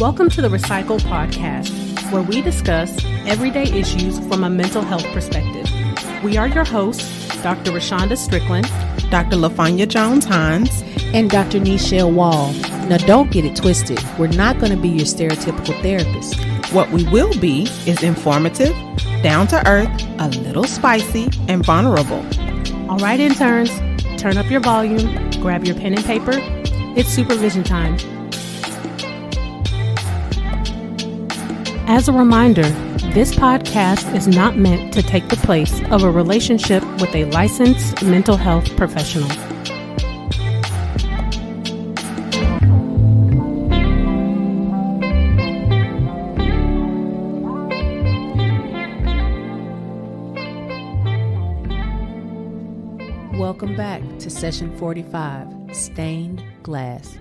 Welcome to the Recycle Podcast, where we discuss everyday issues from a mental health perspective. We are your hosts, Dr. Rashonda Strickland, Dr. LaFanya Jones-Hines, and Dr. Nichelle Wall. Now, don't get it twisted. We're not going to be your stereotypical therapist. What we will be is informative, down to earth, a little spicy, and vulnerable. All right, interns, turn up your volume, grab your pen and paper. It's supervision time. As a reminder, this podcast is not meant to take the place of a relationship with a licensed mental health professional. Welcome back to session 45, Stained Glass.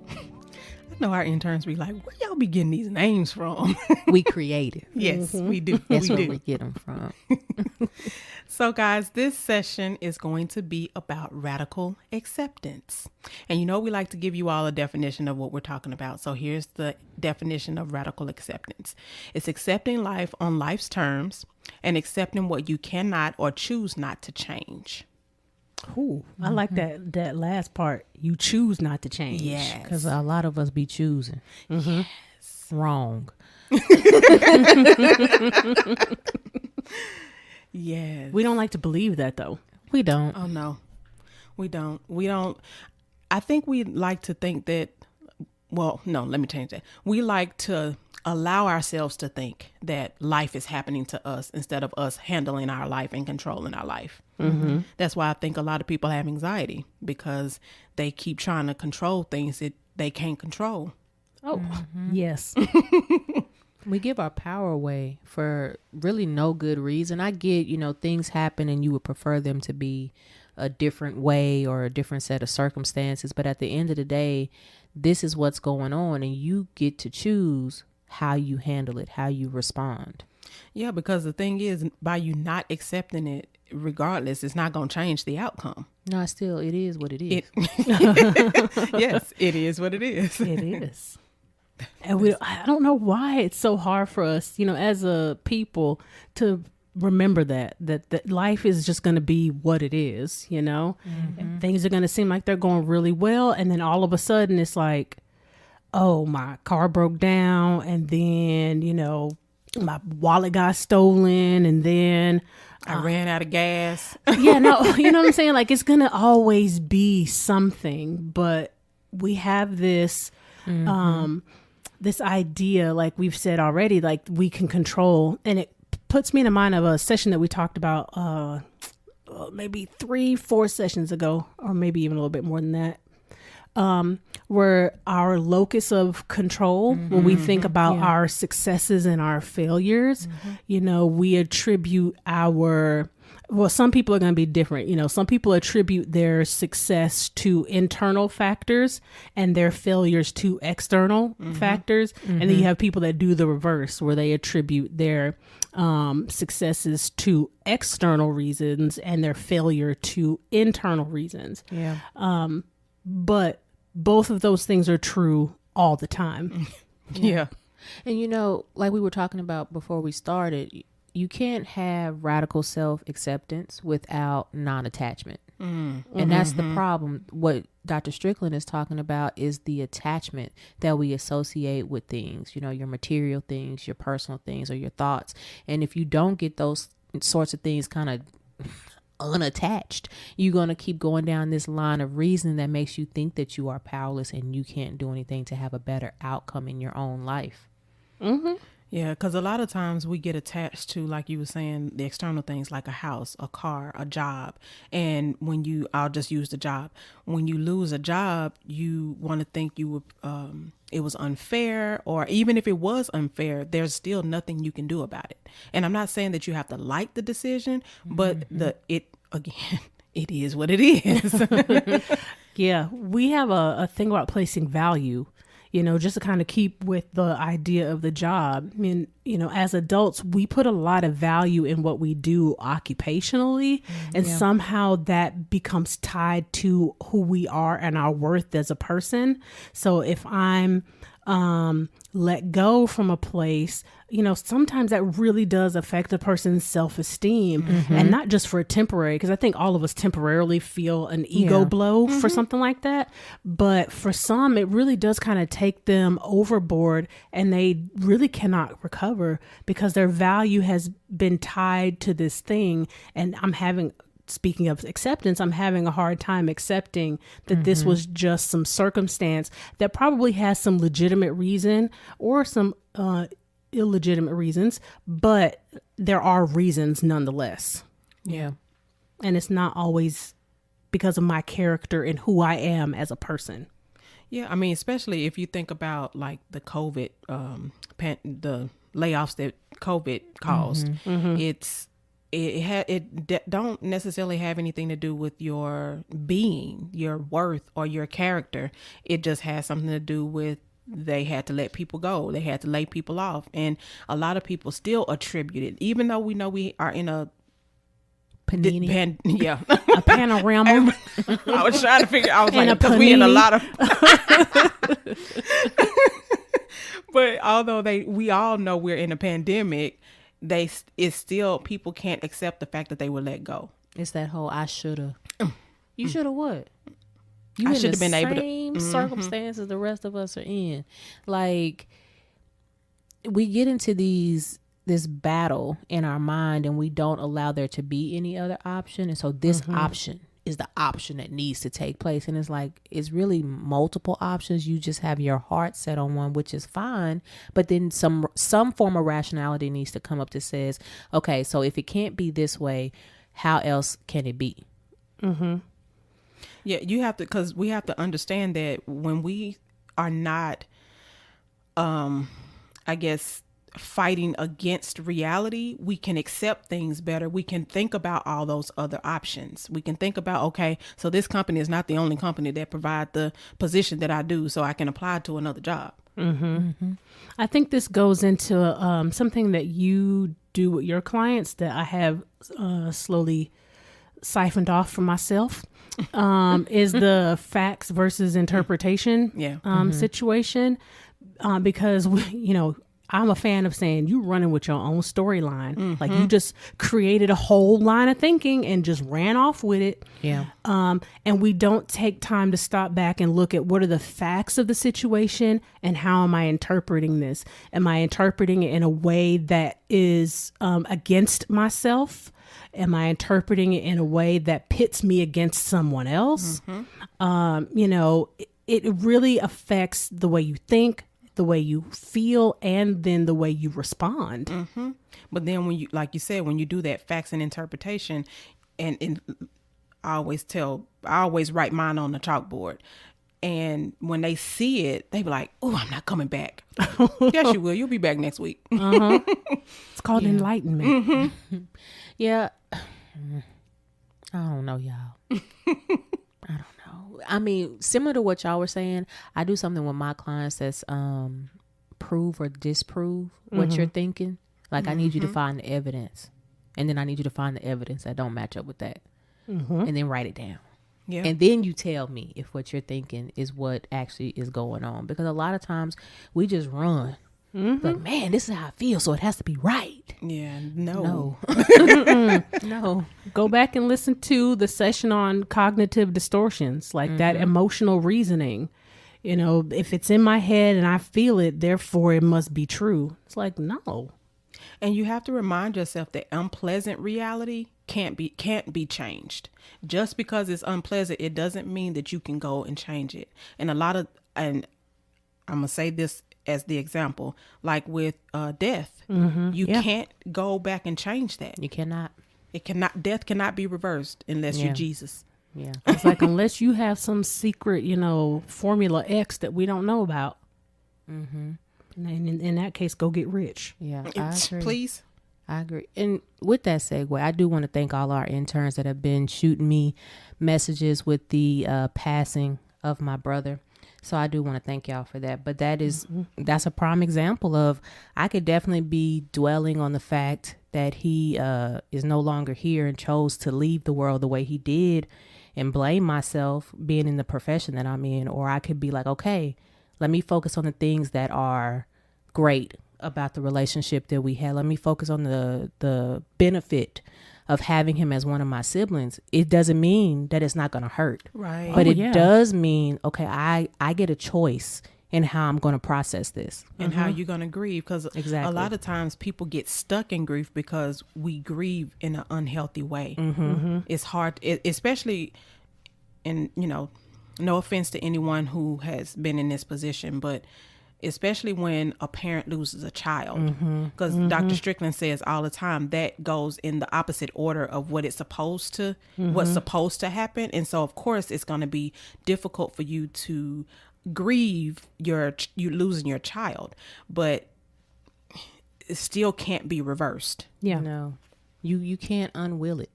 I know our interns be like, where y'all be getting these names from? We creative. Yes, we do. That's where we get them from. So guys, this session is going to be about radical acceptance. And you know, we like to give you all a definition of what we're talking about. So here's the definition of radical acceptance. It's accepting life on life's terms and accepting what you cannot or choose not to change. Ooh, I like that last part. You choose not to change. Yes. Because a lot of us be choosing. Yes. Wrong. Yes. We don't like to believe that, though. We don't. Oh, no, we don't. I think we like to think that, well, no, let me change that. We like to allow ourselves to think that life is happening to us instead of us handling our life and controlling our life. Mm-hmm. That's why I think a lot of people have anxiety, because they keep trying to control things that they can't control. Oh, yes. We give our power away for really no good reason. I get, things happen and you would prefer them to be a different way or a different set of circumstances. But at the end of the day, this is what's going on, and you get to choose how you handle it, how you respond. Yeah, because the thing is, by you not accepting it, regardless, it's not going to change the outcome. No, it is what it is. Yes, it is what it is. It is. And I don't know why it's so hard for us, as a people, to remember that life is just going to be what it is, And things are going to seem like they're going really well. And then all of a sudden it's like, oh, my car broke down. And then, my wallet got stolen. And then I ran out of gas. Yeah, no, you know what I'm saying? Like, it's going to always be something. But we have this, this idea, like we've said already, like we can control. And it puts me in the mind of a session that we talked about maybe 3-4 sessions ago, or maybe even a little bit more than that. Where our locus of control, when we think about our successes and our failures, we attribute some people are going to be different. Some people attribute their success to internal factors and their failures to external factors. And then you have people that do the reverse, where they attribute their successes to external reasons and their failure to internal reasons. Yeah. But both of those things are true all the time. Yeah. And like we were talking about before we started, you can't have radical self-acceptance without non-attachment. And that's the problem. What Dr. Strickland is talking about is the attachment that we associate with things, your material things, your personal things, or your thoughts. And if you don't get those sorts of things kind of unattached, you're going to keep going down this line of reasoning that makes you think that you are powerless and you can't do anything to have a better outcome in your own life. Yeah, because a lot of times we get attached to, like you were saying, the external things like a house, a car, a job. And I'll just use the job. When you lose a job, you want to think it was unfair, or even if it was unfair, there's still nothing you can do about it. And I'm not saying that you have to like the decision, but it is what it is. Yeah, we have a thing about placing value, just to kind of keep with the idea of the job. I mean, as adults, we put a lot of value in what we do occupationally, and somehow that becomes tied to who we are and our worth as a person. So if I'm let go from a place, sometimes that really does affect a person's self-esteem, and not just for a temporary, because I think all of us temporarily feel an ego blow for something like that. But for some, it really does kind of take them overboard, and they really cannot recover because their value has been tied to this thing. And speaking of acceptance, I'm having a hard time accepting that this was just some circumstance that probably has some legitimate reason or some illegitimate reasons, but there are reasons nonetheless. Yeah. And it's not always because of my character and who I am as a person. Yeah, I mean, especially if you think about like the COVID, the layoffs that COVID caused, it don't necessarily have anything to do with your being, your worth, or your character. It just has something to do with they had to let people go. They had to lay people off. And a lot of people still attribute it, even though we know we are in a panini. A panorama. I was trying to figure out, And like, a because we in a panini. lot of but although we all know we're in a pandemic, it's still, people can't accept the fact that they were let go. It's that whole I shoulda. You shoulda what? I You should have been able to. same circumstances the rest of us are in. Like, we get into this battle in our mind, and we don't allow there to be any other option. And so this option is the option that needs to take place. And it's like, it's really multiple options. You just have your heart set on one, which is fine. But then some form of rationality needs to come up that says, okay, so if it can't be this way, how else can it be? Yeah, you have to, because we have to understand that when we are not, I guess, fighting against reality, we can accept things better. We can think about all those other options. We can think about, okay, so this company is not the only company that provide the position that I do, so I can apply to another job. I think this goes into something that you do with your clients that I have slowly siphoned off for myself, is the facts versus interpretation situation. Because, I'm a fan of saying you running with your own storyline. Like, you just created a whole line of thinking and just ran off with it. Yeah. And we don't take time to stop back and look at what are the facts of the situation and how am I interpreting this? Am I interpreting it in a way that is against myself? Am I interpreting it in a way that pits me against someone else? It really affects the way you think, the way you feel, and then the way you respond. But then when you, like you said, when you do that facts and interpretation, and I always write mine on the chalkboard. And when they see it, they be like, oh, I'm not coming back. Yes, you will. You'll be back next week. It's called enlightenment. Yeah. I don't know, y'all. I don't know. I mean, similar to what y'all were saying, I do something with my clients that's prove or disprove what you're thinking. Like, I need you to find the evidence. And then I need you to find the evidence that don't match up with that. And then write it down. Yeah. And then you tell me if what you're thinking is what actually is going on. Because a lot of times we just run. Like, man, this is how I feel, so it has to be right. Yeah, no. No. Go back and listen to the session on cognitive distortions, like that emotional reasoning. If it's in my head and I feel it, therefore it must be true. It's like, no. And you have to remind yourself that unpleasant reality can't be changed. Just because it's unpleasant, it doesn't mean that you can go and change it. And and I'm gonna say this as the example, like with death, you can't go back and change that. You cannot. Death cannot be reversed unless you're Jesus. Yeah. It's like, unless you have some secret, Formula X that we don't know about. And in that case, go get rich. Yeah, I agree. Please. I agree. And with that segue, I do want to thank all our interns that have been shooting me messages with the passing of my brother. So I do want to thank y'all for that. But that's a prime example of, I could definitely be dwelling on the fact that he is no longer here and chose to leave the world the way he did and blame myself being in the profession that I'm in. Or I could be like, okay, let me focus on the things that are great about the relationship that we had. Let me focus on the benefit of having him as one of my siblings. It doesn't mean that it's not going to hurt. Right. But it does mean, okay, I get a choice in how I'm going to process this. And how you're going to grieve. Because Exactly. a lot of times people get stuck in grief because we grieve in an unhealthy way. It's hard, especially in, no offense to anyone who has been in this position, but especially when a parent loses a child, because Dr. Strickland says all the time that goes in the opposite order of what it's supposed to, what's supposed to happen. And so of course it's going to be difficult for you to grieve you losing your child, but it still can't be reversed. Yeah. No, you can't unwill it.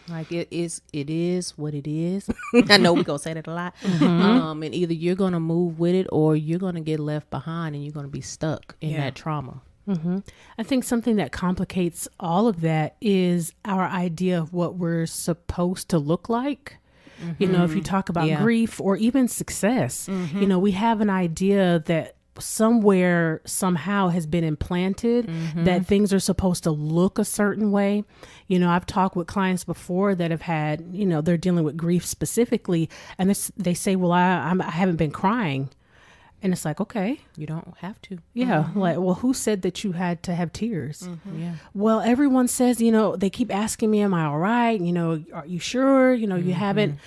Like it is what it is. I know we're gonna say that a lot. And either you're gonna move with it or you're gonna get left behind and you're gonna be stuck in that trauma. I think something that complicates all of that is our idea of what we're supposed to look like. If you talk about grief or even success, we have an idea that somewhere somehow has been implanted that things are supposed to look a certain way. I've talked with clients before that have had, they're dealing with grief specifically, and they say, well, I haven't been crying. And it's like, okay, You don't have to. yeah. Like, well, who said that you had to have tears? Yeah. Well, everyone says, they keep asking me, am I all right? Are you sure? You haven't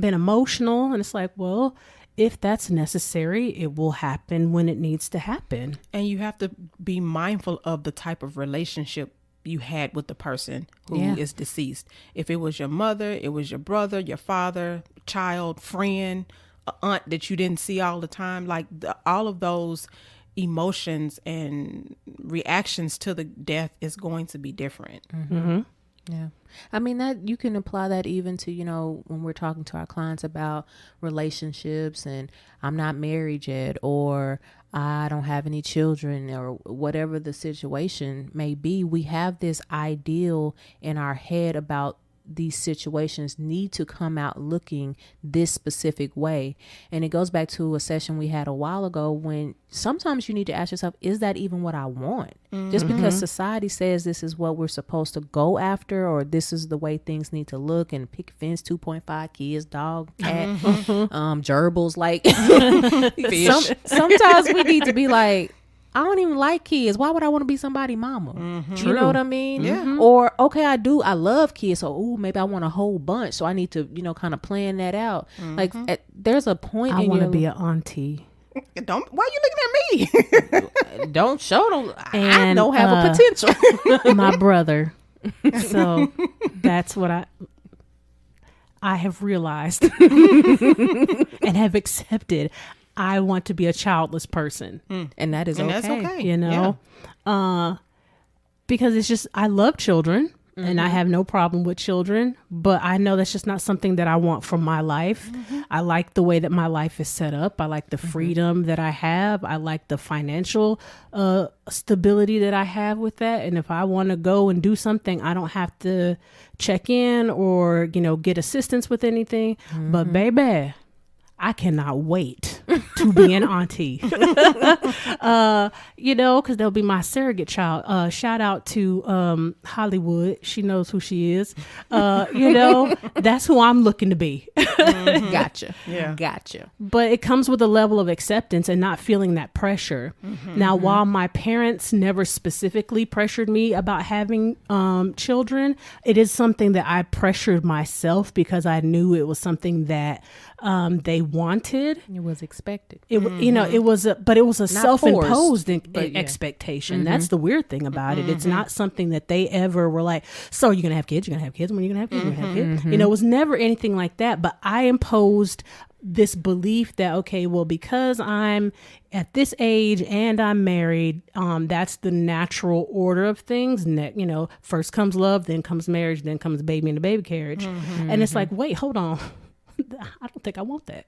been emotional. And it's like, well, if that's necessary, it will happen when it needs to happen. And you have to be mindful of the type of relationship you had with the person who is deceased. If it was your mother, it was your brother, your father, child, friend, aunt that you didn't see all the time, like all of those emotions and reactions to the death is going to be different. Yeah. I mean, that you can apply that even to, when we're talking to our clients about relationships and I'm not married yet, or I don't have any children, or whatever the situation may be. We have this ideal in our head about these situations need to come out looking this specific way. And it goes back to a session we had a while ago when sometimes you need to ask yourself, is that even what I want? Just because society says this is what we're supposed to go after, or this is the way things need to look, and pick fence, 2.5 kids, dog, cat, gerbils, like sometimes we need to be like, I don't even like kids. Why would I want to be somebody's mama? You know what I mean? Yeah. Or, okay, I love kids. So, maybe I want a whole bunch. So I need to, kind of plan that out. Like there's a point I in want to your be an auntie. Why are you looking at me? don't show them. I And, don't have a potential. My brother. So that's what I have realized and have accepted. I want to be a childless person. And that is okay. That's okay. Because it's just, I love children and I have no problem with children, but I know that's just not something that I want for my life. I like the way that my life is set up. I like the freedom that I have. I like the financial stability that I have with that. And if I want to go and do something, I don't have to check in or, get assistance with anything. But baby, I cannot wait to be an auntie, because there'll be my surrogate child. Shout out to Hollywood. She knows who she is. That's who I'm looking to be. Gotcha. Yeah. Gotcha. But it comes with a level of acceptance and not feeling that pressure. Now, while my parents never specifically pressured me about having children, it is something that I pressured myself because I knew it was something that they wanted. It was expected. It was a self-imposed but expectation. That's the weird thing about it. It's not something that they ever were like, so you're gonna have kids, when are you gonna have kids, you're gonna have kids. It was never anything like that. But I imposed this belief that, okay, well, because I'm at this age and I'm married, that's the natural order of things. And first comes love, then comes marriage, then comes baby and the baby carriage. And it's like, wait, hold on. I don't think I want that.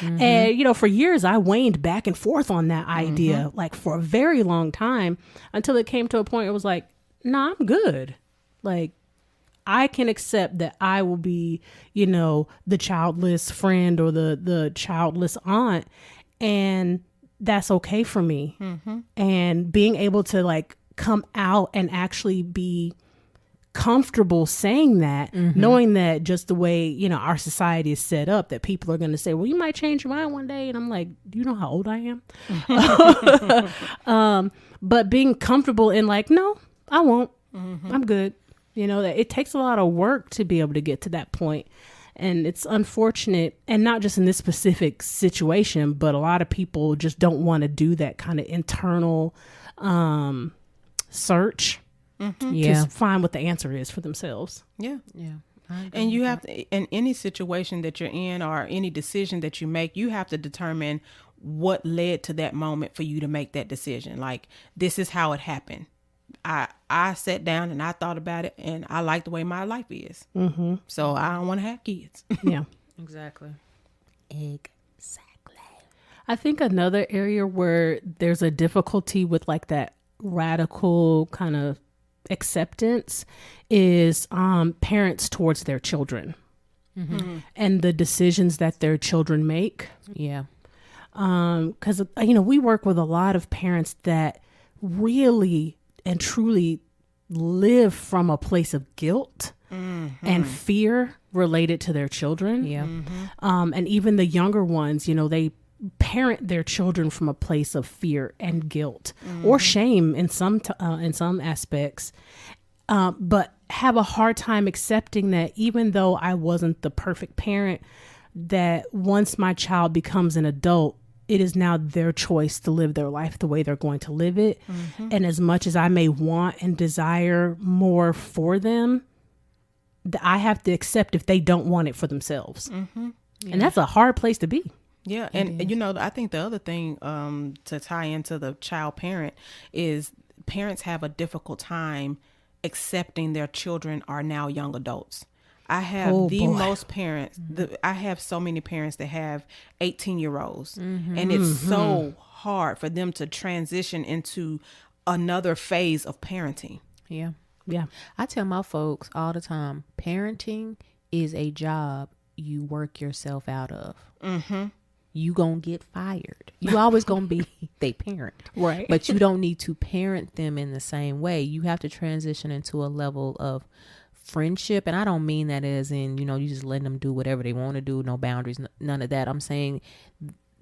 And, for years I waned back and forth on that idea, like for a very long time, until it came to a point where it was like, nah, I'm good. Like, I can accept that I will be, you know, the childless friend or the childless aunt, and that's okay for me. And being able to like come out and actually be comfortable saying that, knowing that just the way, you know, our society is set up, that people are going to say, well, you might change your mind one day. And I'm like, do you know how old I am? But being comfortable in like, no, I won't. I'm good. You know, that it takes a lot of work to be able to get to that point. And it's unfortunate, and not just in this specific situation, but a lot of people just don't want to do that kind of internal search to find what the answer is for themselves. Yeah. And you have to, in any situation that you're in or any decision that you make, you have to determine what led to that moment for you to make that decision. Like, this is how it happened. I sat down and I thought about it, and I like the way my life is. So I don't want to have kids. Yeah, Exactly. I think another area where there's a difficulty with like that radical kind of acceptance is parents towards their children and the decisions that their children make. Yeah. Because, you know, we work with a lot of parents that really and truly live from a place of guilt and fear related to their children. Yeah. And even the younger ones, you know, they parent their children from a place of fear and guilt or shame in some aspects, but have a hard time accepting that even though I wasn't the perfect parent, that once my child becomes an adult, it is now their choice to live their life the way they're going to live it. And as much as I may want and desire more for them, I have to accept if they don't want it for themselves. And that's a hard place to be. Yeah. And you know, I think the other thing to tie into the child parent is parents have a difficult time accepting their children are now young adults. I have most parents, I have so many parents that have 18-year-olds, and it's so hard for them to transition into another phase of parenting. Yeah. Yeah. I tell my folks all the time, parenting is a job you work yourself out of. You gonna get fired. You always gonna be they parent. Right. But you don't need to parent them in the same way. You have to transition into a level of friendship. And I don't mean that as in, you know, you just letting them do whatever they want to do, no boundaries, none of that. I'm saying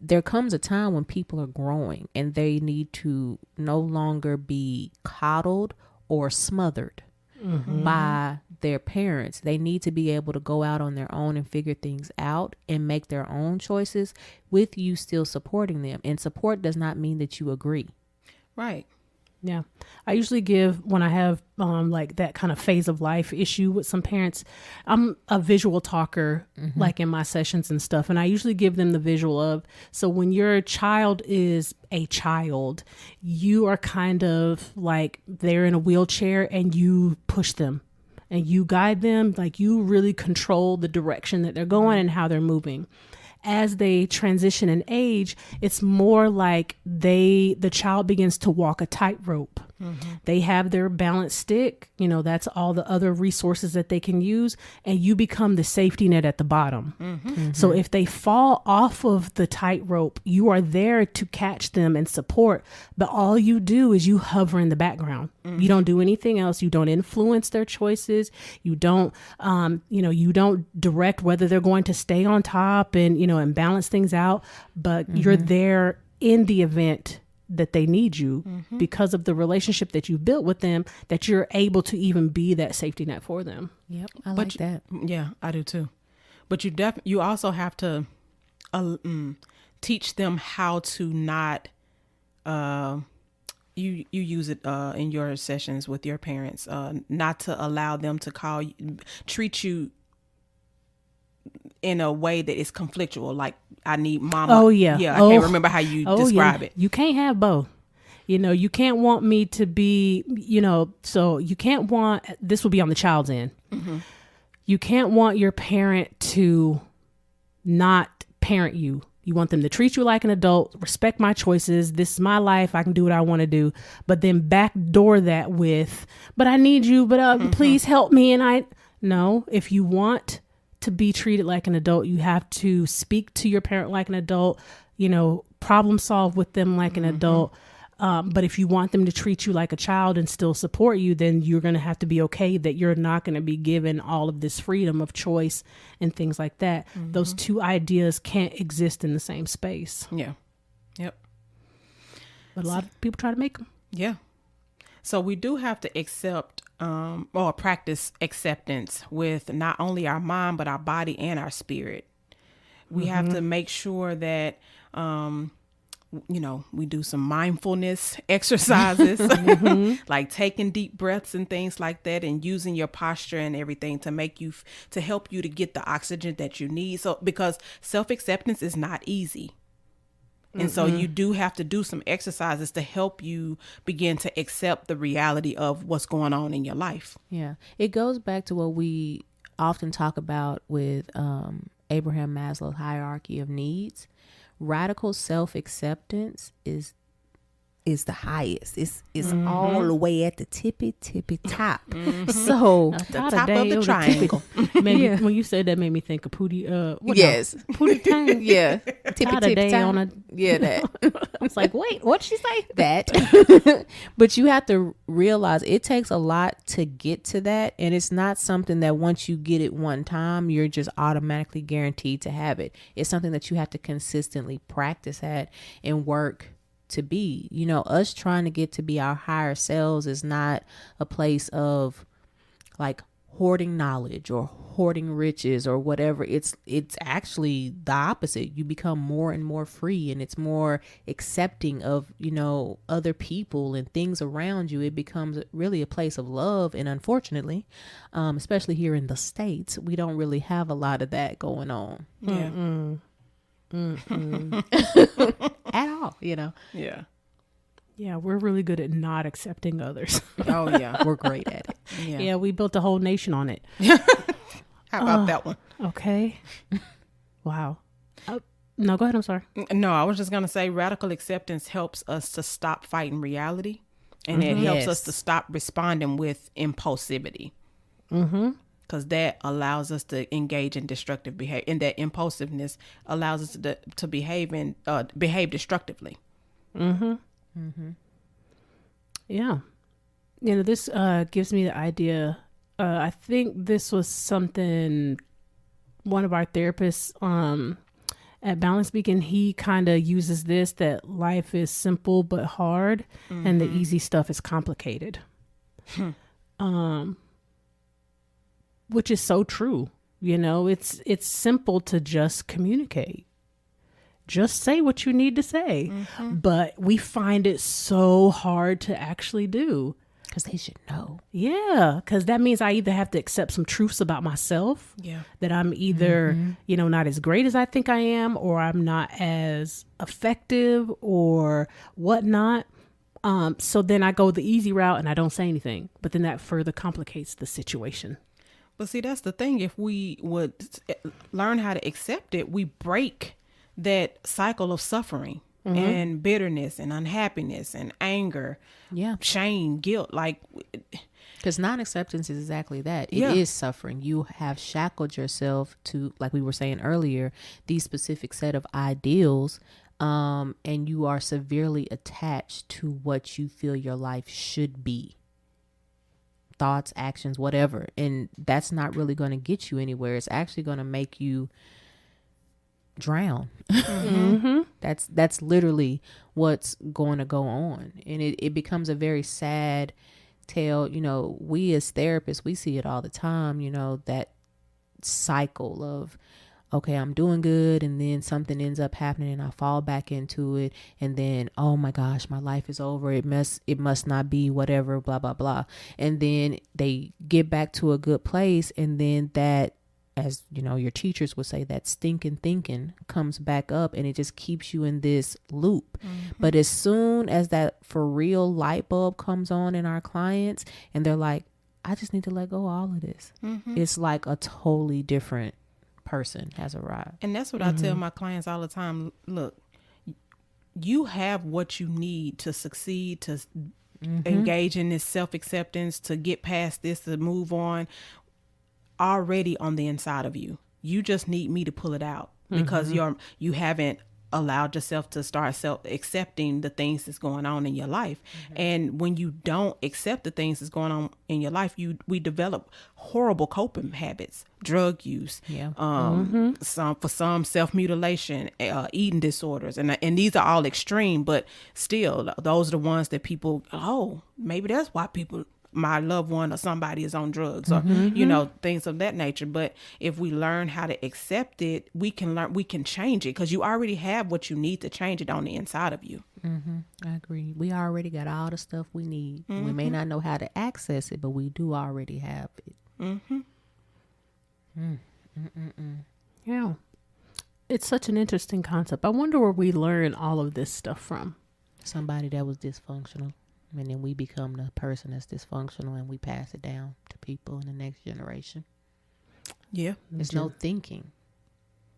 there comes a time when people are growing and they need to no longer be coddled or smothered by their parents. They need to be able to go out on their own and figure things out and make their own choices with you still supporting them. And support does not mean that you agree. Right. Yeah. I usually give, when I have like that kind of phase of life issue with some parents, I'm a visual talker, like in my sessions and stuff. And I usually give them the visual of, so when your child is a child, you are kind of like they're in a wheelchair and you push them and you guide them, like you really control the direction that they're going and how they're moving. As they transition in age, it's more like the child begins to walk a tightrope. They have their balance stick, you know, that's all the other resources that they can use, and you become the safety net at the bottom. So if they fall off of the tightrope, you are there to catch them and support, but all you do is you hover in the background. You don't do anything else. You don't influence their choices. You don't, you don't direct whether they're going to stay on top and, you know, and balance things out, but you're there in the event that they need you because of the relationship that you've built with them, that you're able to even be that safety net for them. Yep. I like that. Yeah, I do too. But you also have to teach them how to not, you use it in your sessions with your parents, not to allow them to treat you in a way that is conflictual, like I need mama. Oh yeah. I can't remember how you describe it. You can't have both. You know, you can't want me to be, you know, so you can't want, this will be on the child's end. You can't want your parent to not parent you. You want them to treat you like an adult, respect my choices. This is my life. I can do what I want to do. But then backdoor that with, but I need you, but please help me. And No, if you want to be treated like an adult, you have to speak to your parent like an adult, problem solve with them like an adult. But if you want them to treat you like a child and still support you, then you're going to have to be okay that you're not going to be given all of this freedom of choice and things like that. Those two ideas can't exist in the same space. Yeah. Yep. But a lot of people try to make them. Yeah. So we do have to accept or practice acceptance with not only our mind, but our body and our spirit. We have to make sure that, we do some mindfulness exercises, like taking deep breaths and things like that, and using your posture and everything to help you to get the oxygen that you need. So, because self-acceptance is not easy. And so you do have to do some exercises to help you begin to accept the reality of what's going on in your life. Yeah. It goes back to what we often talk about with Abraham Maslow's hierarchy of needs. Radical self-acceptance is the highest. It's all the way at the tippy top. So The top of the triangle. Maybe when you said that, made me think of Pootie. yes, Pootie Tang. yeah, tippy Day top. on a. Yeah, that. I was like, wait, what'd she say? That. But you have to realize it takes a lot to get to that, and it's not something that once you get it one time, you're just automatically guaranteed to have it. It's something that you have to consistently practice at and work to be. Us trying to get to be our higher selves is not a place of like hoarding knowledge or hoarding riches or whatever. It's actually the opposite. You become more and more free, and it's more accepting of other people and things around you. It becomes really a place of love, and unfortunately, especially here in the States, we don't really have a lot of that going on. Yeah. At all, Yeah. Yeah, we're really good at not accepting others. Oh, yeah. we're great at it. Yeah, we built a whole nation on it. How about that one? Okay. Wow. No, go ahead. I'm sorry. No, I was just going to say radical acceptance helps us to stop fighting reality, and it helps us to stop responding with impulsivity. Because that allows us to engage in destructive behavior, and that impulsiveness allows us to behave destructively. Yeah. This gives me the idea. I think this was something one of our therapists at Balance Beacon, he kind of uses this, that life is simple but hard, and the easy stuff is complicated. Which is so true. It's simple to just communicate. Just say what you need to say. But we find it so hard to actually do. Because they should know. Yeah, because that means I either have to accept some truths about myself. Yeah. That I'm either, not as great as I think I am, or I'm not as effective or whatnot. So then I go the easy route and I don't say anything. But then that further complicates the situation. But see, that's the thing. If we would learn how to accept it, we break that cycle of suffering and bitterness and unhappiness and anger, shame, guilt. Because non-acceptance is exactly that. It is suffering. You have shackled yourself to, like we were saying earlier, these specific set of ideals, and you are severely attached to what you feel your life should be. Thoughts, actions, whatever. And that's not really going to get you anywhere. It's actually going to make you drown. That's literally what's going to go on. And it becomes a very sad tale. We as therapists, we see it all the time, that cycle of, okay, I'm doing good, and then something ends up happening and I fall back into it, and then, oh my gosh, my life is over. It must not be, whatever, blah, blah, blah. And then they get back to a good place, and then that, as your teachers would say, that stinking thinking comes back up, and it just keeps you in this loop. But as soon as that for real light bulb comes on in our clients, and they're like, I just need to let go of all of this. It's like a totally different person has arrived. And that's what I tell my clients all the time. Look, you have what you need to succeed, to engage in this self-acceptance, to get past this, to move on. already on the inside of you. You just need me to pull it out because you haven't allowed yourself to start accepting the things that's going on in your life. And when you don't accept the things that's going on in your life, we develop horrible coping habits, drug use, some self-mutilation, eating disorders, and these are all extreme, but still those are the ones that people, maybe that's why my loved one or somebody is on drugs or things of that nature. But if we learn how to accept it, we can change it, because you already have what you need to change it on the inside of you. I agree. We already got all the stuff we need. We may not know how to access it, but we do already have it. Yeah, it's such an interesting concept. I wonder where we learn all of this stuff from. Somebody that was dysfunctional. And then we become the person that's dysfunctional, and we pass it down to people in the next generation. Yeah. There's no thinking.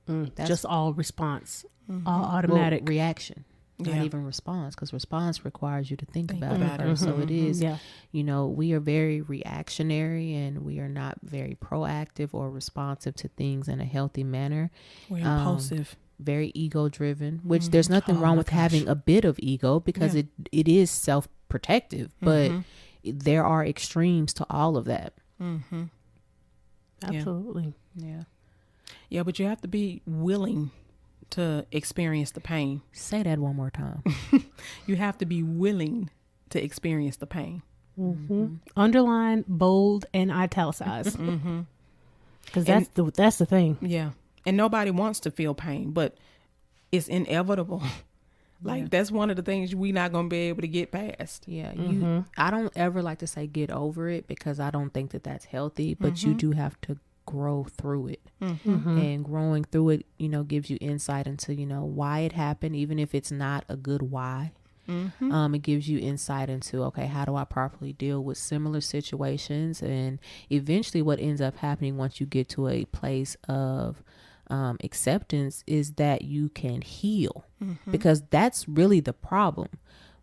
That's just all response, all automatic reaction. Not even response, because response requires you to think about it first. So it is, we are very reactionary, and we are not very proactive or responsive to things in a healthy manner. We're impulsive. Very ego driven, which there's nothing wrong with having a bit of ego, because it is self-protective, but there are extremes to all of that. Absolutely. Yeah, but you have to be willing to experience the pain. Say that one more time. You have to be willing to experience the pain. Underline, bold, and italicize. Because that's the thing. Yeah. And nobody wants to feel pain, but it's inevitable. That's one of the things we're not going to be able to get past. Yeah. I don't ever like to say get over it, because I don't think that that's healthy, but you do have to grow through it. And growing through it, gives you insight into, why it happened, even if it's not a good why. It gives you insight into, okay, how do I properly deal with similar situations? And eventually what ends up happening once you get to a place of acceptance is that you can heal, because that's really the problem.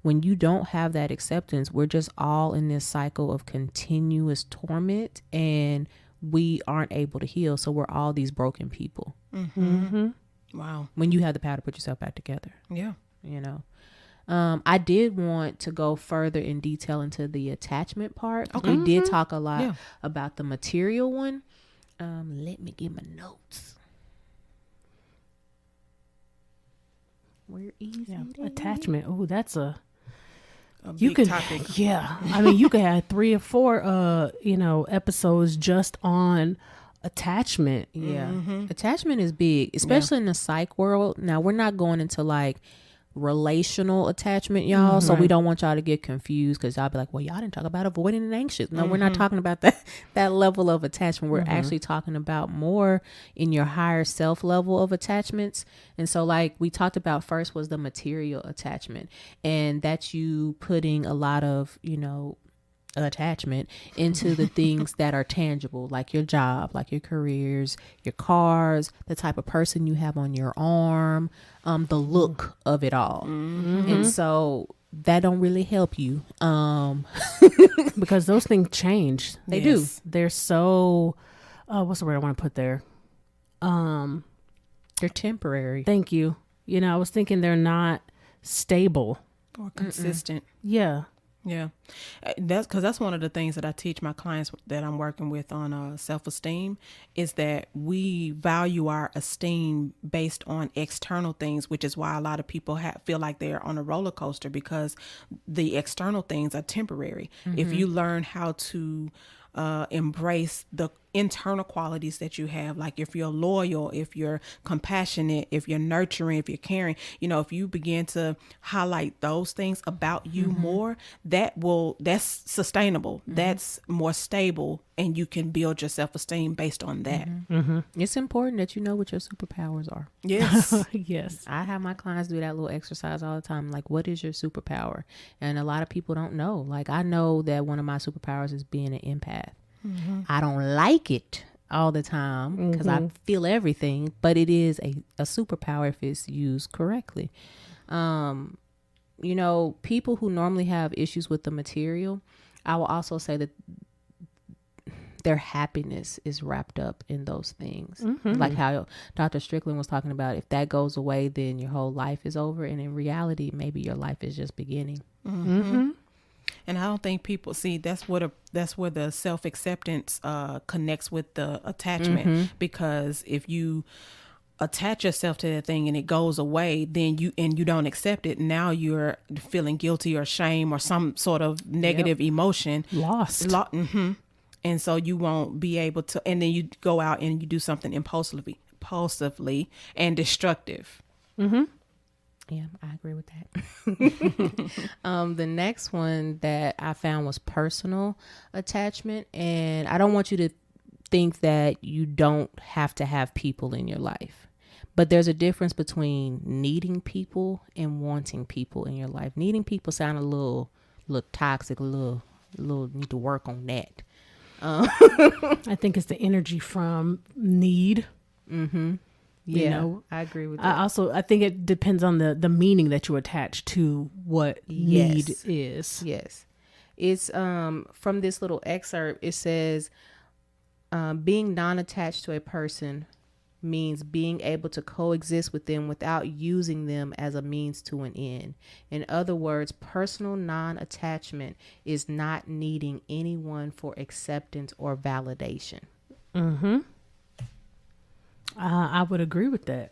When you don't have that acceptance, we're just all in this cycle of continuous torment, and we aren't able to heal. So we're all these broken people. Wow. When you have the power to put yourself back together. Yeah. I did want to go further in detail into the attachment part. Okay. We did talk a lot about the material one. Let me get my notes. We're easy. Attachment. Oh, that's a big topic. Yeah. I mean, you could have 3 or 4, episodes just on attachment. Yeah. Attachment is big, especially in the psych world. Now, we're not going into like relational attachment, y'all. So we don't want y'all to get confused, because y'all be like, well, y'all didn't talk about avoiding and anxious. No, we're not talking about that level of attachment. We're actually talking about more in your higher self level of attachments. And so like we talked about, first was the material attachment, and that's you putting a lot of, attachment into the things that are tangible, like your job, like your careers, your cars, the type of person you have on your arm, the look of it all. And so that don't really help you, because those things change. They do. They're so what's the word I want to put there? They're temporary. Thank you. I was thinking they're not stable Or consistent. Yeah. Yeah, that's one of the things that I teach my clients that I'm working with on self-esteem, is that we value our esteem based on external things, which is why a lot of people feel like they're on a roller coaster, because the external things are temporary. If you learn how to embrace the internal qualities that you have, like if you're loyal, if you're compassionate, if you're nurturing, if you're caring, if you begin to highlight those things about you more, that's sustainable, that's more stable, and you can build your self-esteem based on that. It's important that you know what your superpowers are. Yes. Yes. I have my clients do that little exercise all the time. Like, what is your superpower? And a lot of people don't know. Like, I know that one of my superpowers is being an empath. I don't like it all the time, because I feel everything, but it is a superpower if it's used correctly. People who normally have issues with the material, I will also say that their happiness is wrapped up in those things. Like how Dr. Strickland was talking about, if that goes away, then your whole life is over. And in reality, maybe your life is just beginning. And I don't think people see that's where the self-acceptance connects with the attachment, because if you attach yourself to that thing and it goes away, then you don't accept it, now you're feeling guilty or shame or some sort of negative emotion, lost. And so you won't be able to, and then you go out and you do something impulsively and destructive. Yeah, I agree with that. The next one that I found was personal attachment. And I don't want you to think that you don't have to have people in your life. But there's a difference between needing people and wanting people in your life. Needing people sound a little toxic, a little need to work on that. I think it's the energy from need. Yeah, you know, I agree with that. I think it depends on the meaning that you attach to what need is. Yes. It's from this little excerpt, it says, being non-attached to a person means being able to coexist with them without using them as a means to an end. In other words, personal non-attachment is not needing anyone for acceptance or validation. I would agree with that,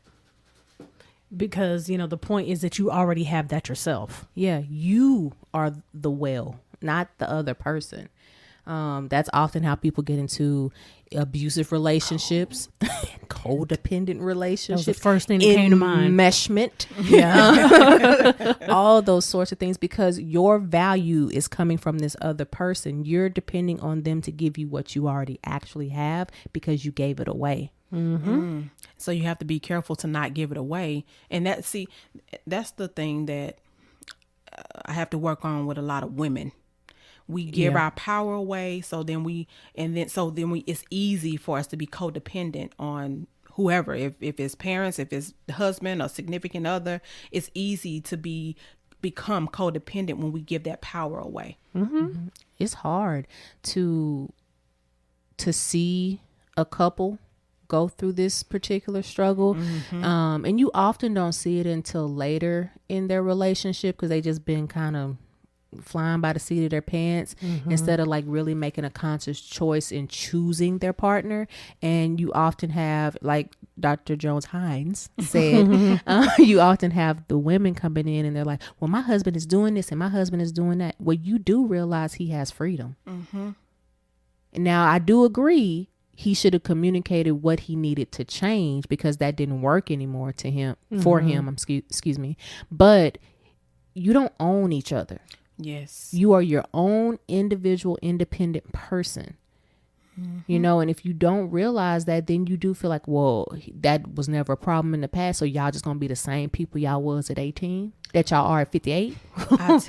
because the point is that you already have that yourself. Yeah, you are the well, not the other person. That's often how people get into abusive relationships, codependent relationships. That was the first thing that came to mind. Enmeshment. All those sorts of things, because your value is coming from this other person. You're depending on them to give you what you already actually have because you gave it away. So you have to be careful to not give it away. And that's the thing that I have to work on with a lot of women. We give our power away, it's easy for us to be codependent on whoever. If it's parents, if it's husband or significant other, it's easy to become codependent when we give that power away. It's hard to see a couple go through this particular struggle. And you often don't see it until later in their relationship, because they just been kind of flying by the seat of their pants instead of like really making a conscious choice in choosing their partner. And you often have, like Dr. Jones Hines said, you often have the women coming in and they're like, well, my husband is doing this and my husband is doing that. Well, you do realize he has freedom. Now, I do agree he should have communicated what he needed to change, because that didn't work anymore to him, for him, excuse me. But you don't own each other. Yes. You are your own individual, independent person. And if you don't realize that, then you do feel like, well, that was never a problem in the past. So y'all just going to be the same people y'all was at 18 that y'all are at 58. I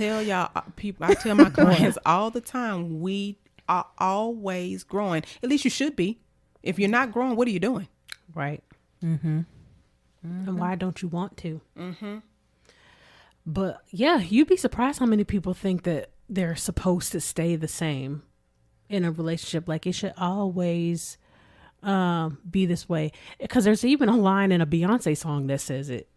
tell my clients all the time, we are always growing. At least you should be. If you're not growing, what are you doing? Right. And why don't you want to? But yeah, you'd be surprised how many people think that they're supposed to stay the same in a relationship. Like, it should always be this way. Because there's even a line in a Beyonce song that says it,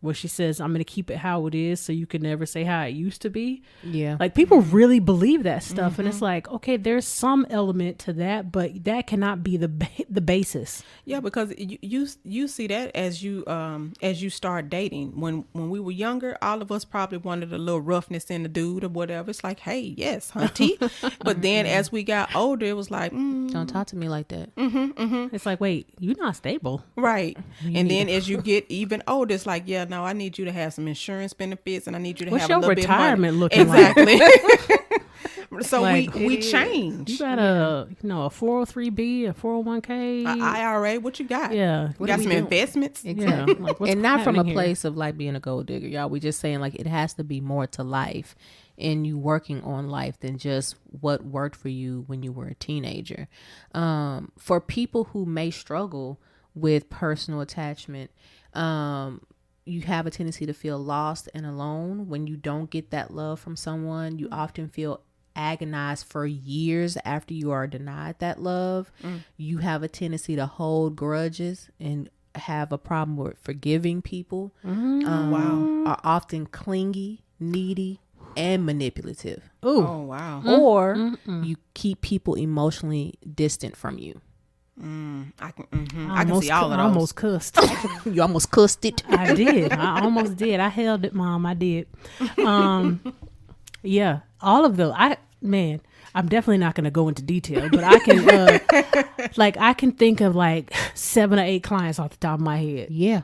where she says, I'm going to keep it how it is so you can never say how it used to be. Yeah. Like, people really believe that stuff. And it's like, okay, there's some element to that, but that cannot be the basis. Yeah, because you see that as you start dating. When we were younger, all of us probably wanted a little roughness in the dude or whatever. It's like, hey, yes, hunty. But then as we got older, it was like, don't talk to me like that. It's like, wait, you're not stable. Right. And then as you get even older, it's like, yeah, no, I need you to have some insurance benefits, and I need you to have a little bit of money. What's your retirement looking exactly. like? So like, we change. You got a 403B, a 401k, a IRA. What you got? Yeah, you got some investments. Exactly. Yeah. Like, and not from a place of like being a gold digger, y'all. We just saying like it has to be more to life, and you working on life than just what worked for you when you were a teenager. For people who may struggle with personal attachment, you have a tendency to feel lost and alone when you don't get that love from someone. You often feel agonize for years after you are denied that love, you have a tendency to hold grudges and have a problem with forgiving people. Are often clingy, needy, and manipulative. Ooh. Oh, wow. Or you keep people emotionally distant from you. I can see all of those. I almost cussed. You almost cussed it. I did. I almost did. I held it, Mom. I did. Yeah, all of those. I'm definitely not going to go into detail, but I can, I can think of like 7 or 8 clients off the top of my head. Yeah.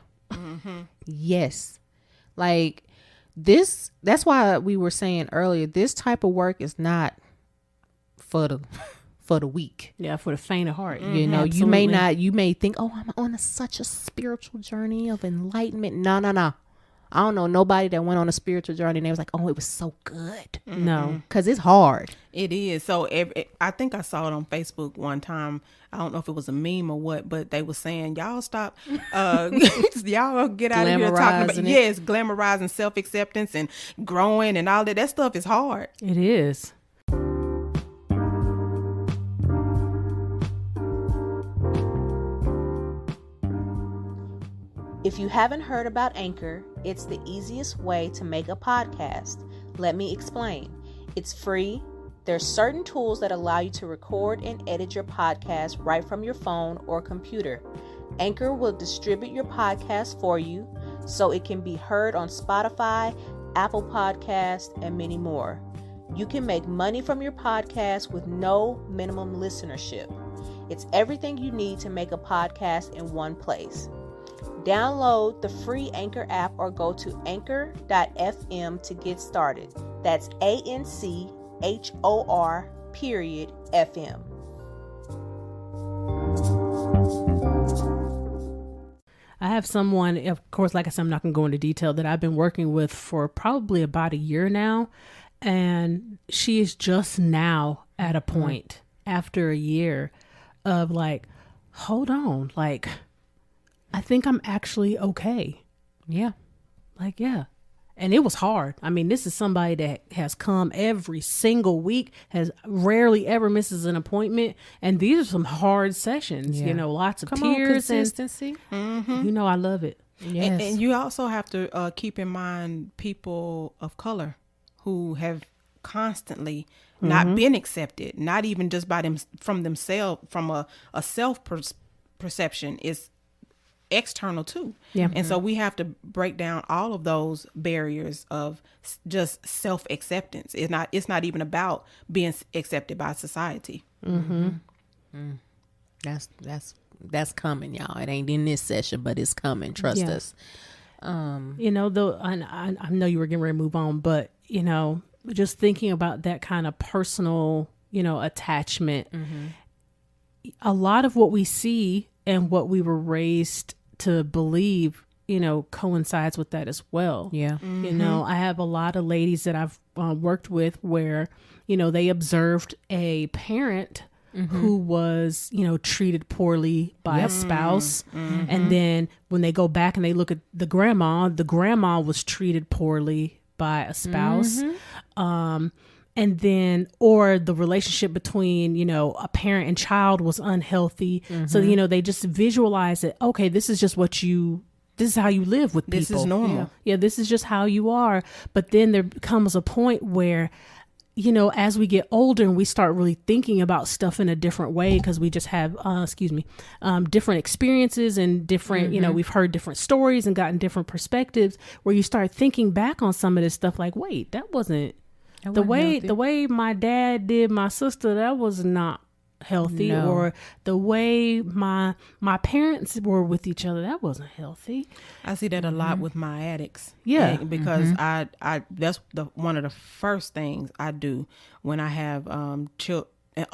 Yes. Like this, that's why we were saying earlier, this type of work is not for the weak. Yeah, for the faint of heart. You know, absolutely. you may think, oh, I'm on such a spiritual journey of enlightenment. No. I don't know nobody that went on a spiritual journey and they was like, oh, it was so good. No. Because it's hard. It is. So I think I saw it on Facebook one time. I don't know if it was a meme or what, but they were saying, y'all stop, y'all get out of here talking about, glamorizing self-acceptance and growing and all that. That stuff is hard. It is. If you haven't heard about Anchor, it's the easiest way to make a podcast. Let me explain. It's free. There's certain tools that allow you to record and edit your podcast right from your phone or computer. Anchor will distribute your podcast for you so it can be heard on Spotify, Apple Podcasts, and many more. You can make money from your podcast with no minimum listenership. It's everything you need to make a podcast in one place. Download the free Anchor app or go to anchor.fm to get started. That's ANCHOR.FM. I have someone, of course, like I said, I'm not going to go into detail, that I've been working with for probably about a year now. And she is just now at a point after a year of like, hold on, like, I think I'm actually okay. Yeah. Like, yeah. And it was hard. I mean, this is somebody that has come every single week, has rarely ever misses an appointment. And these are some hard sessions, you know, lots of tears. Consistency. And, you know, I love it. Yes. And you also have to keep in mind people of color who have constantly not been accepted, not even just by them from themselves, from a self perception is external too. Yeah. And so we have to break down all of those barriers of just self-acceptance. It's not even about being accepted by society. That's coming, y'all. It ain't in this session, but it's coming. Trust us. You know, though, I know you were getting ready to move on, but, you know, just thinking about that kind of personal, you know, attachment, a lot of what we see and what we were raised to believe, you know, coincides with that as well. Yeah. You know, I have a lot of ladies that I've worked with where, you know, they observed a parent who was, you know, treated poorly by a spouse. And then when they go back and they look at the grandma was treated poorly by a spouse. And then, or the relationship between, you know, a parent and child was unhealthy. So, you know, they just visualize it. Okay, this is how you live with people. This is normal. Yeah, this is just how you are. But then there comes a point where, you know, as we get older and we start really thinking about stuff in a different way, because we just have, different experiences and different, you know, we've heard different stories and gotten different perspectives, where you start thinking back on some of this stuff like, wait, that wasn't the way my dad did my sister, that was not healthy. No. Or the way my parents were with each other, that wasn't healthy. I see that a lot with my addicts. Yeah. Because I that's one of the first things I do when I have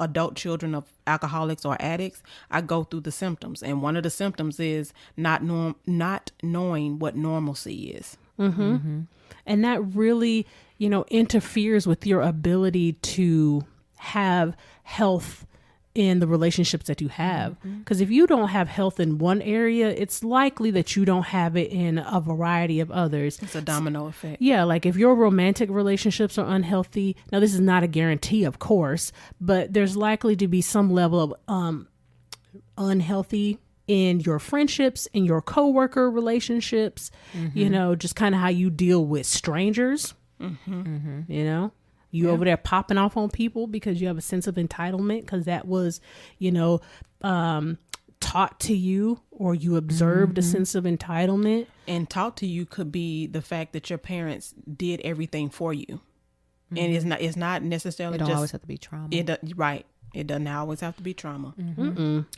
adult children of alcoholics or addicts. I go through the symptoms, and one of the symptoms is not knowing what normalcy is. And that really, you know, interferes with your ability to have health in the relationships that you have. Because if you don't have health in one area, it's likely that you don't have it in a variety of others. It's a domino effect. Yeah, like if your romantic relationships are unhealthy, now this is not a guarantee, of course, but there's likely to be some level of unhealthy in your friendships, in your coworker relationships, you know, just kind of how you deal with strangers, you know. You over there popping off on people because you have a sense of entitlement because that was, you know, taught to you, or you observed a sense of entitlement. And taught to you could be the fact that your parents did everything for you. And it's not necessarily It don't just always have to be trauma. Right. It doesn't always have to be trauma.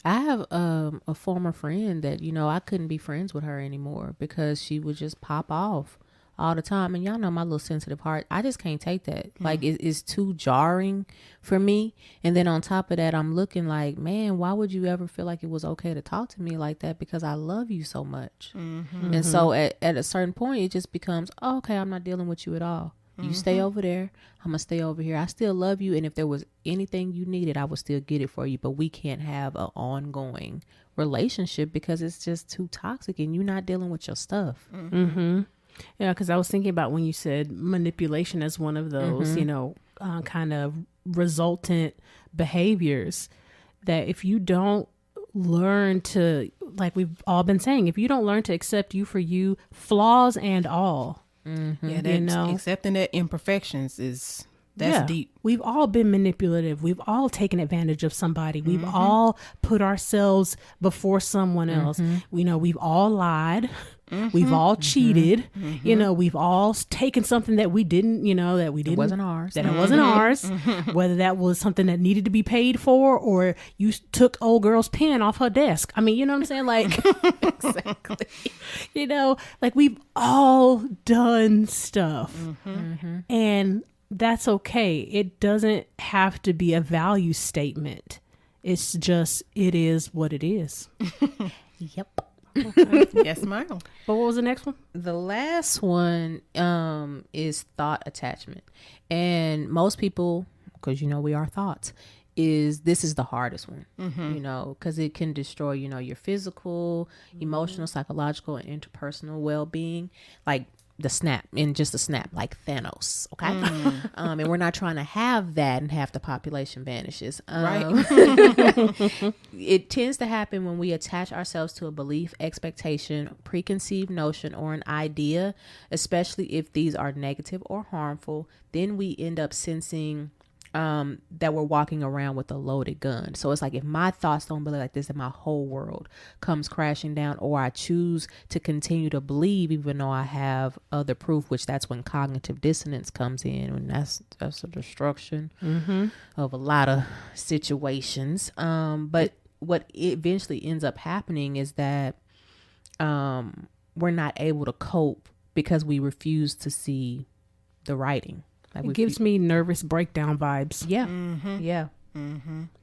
I have a former friend that, you know, I couldn't be friends with her anymore because she would just pop off all the time. And y'all know my little sensitive heart. I just can't take that. Like, it's too jarring for me. And then on top of that, I'm looking like, man, why would you ever feel like it was okay to talk to me like that? Because I love you so much. And so at a certain point, it just becomes, oh, okay, I'm not dealing with you at all. You stay over there. I'm going to stay over here. I still love you. And if there was anything you needed, I would still get it for you. But we can't have an ongoing relationship because it's just too toxic and you're not dealing with your stuff. Yeah, because I was thinking about when you said manipulation as one of those, you know, kind of resultant behaviors, that if you don't learn to, like we've all been saying, if you don't learn to accept you for you, flaws and all, Yeah, that's, you know, accepting that imperfections that's deep. We've all been manipulative. We've all taken advantage of somebody. We've all put ourselves before someone else. We know we've all lied. We've all cheated. You know, we've all taken something that we didn't, you know, that we didn't. It wasn't ours. That it wasn't ours. Whether that was something that needed to be paid for, or you took old girl's pen off her desk. I mean, you know what I'm saying? Like, exactly. You know, like we've all done stuff. And that's okay. It doesn't have to be a value statement. It's just, it is what it is. Yep. Yes, ma'am. But what was the next one? The last one is thought attachment. And most people, because, you know, we are thoughts, this is the hardest one, you know, because it can destroy, you know, your physical, emotional, psychological, and interpersonal well-being. Like, the snap, and just a snap, like Thanos. Okay. And we're not trying to have that and half the population vanishes. Right. It tends to happen when we attach ourselves to a belief, expectation, preconceived notion, or an idea, especially if these are negative or harmful. Then we end up sensing that we're walking around with a loaded gun. So it's like, if my thoughts don't believe like this, then my whole world comes crashing down, or I choose to continue to believe even though I have other proof, which that's when cognitive dissonance comes in, and that's a destruction of a lot of situations. But what eventually ends up happening is that we're not able to cope because we refuse to see the writing. Like, it gives me nervous breakdown vibes. Yeah. Yeah.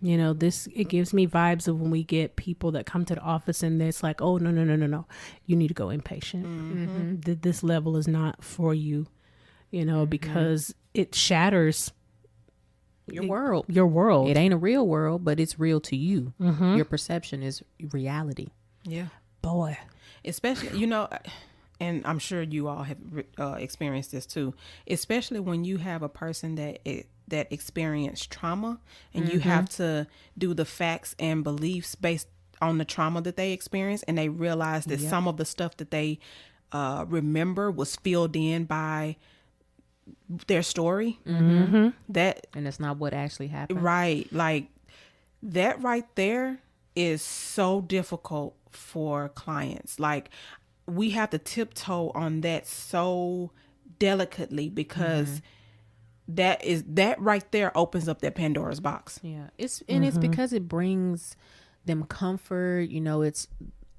You know, it gives me vibes of when we get people that come to the office and it's like, oh, no. You need to go inpatient. This level is not for you, you know, because it shatters your world. Your world. It ain't a real world, but it's real to you. Your perception is reality. Yeah. Boy. Especially, you know, and I'm sure you all have experienced this too, especially when you have a person that experienced trauma and you have to do the facts and beliefs based on the trauma that they experienced, and they realize that some of the stuff that they remember was filled in by their story. That, and it's not what actually happened. Right. Like, that right there is so difficult for clients. Like, we have to tiptoe on that so delicately because that right there opens up that Pandora's box. Yeah. It's because it brings them comfort, you know, it's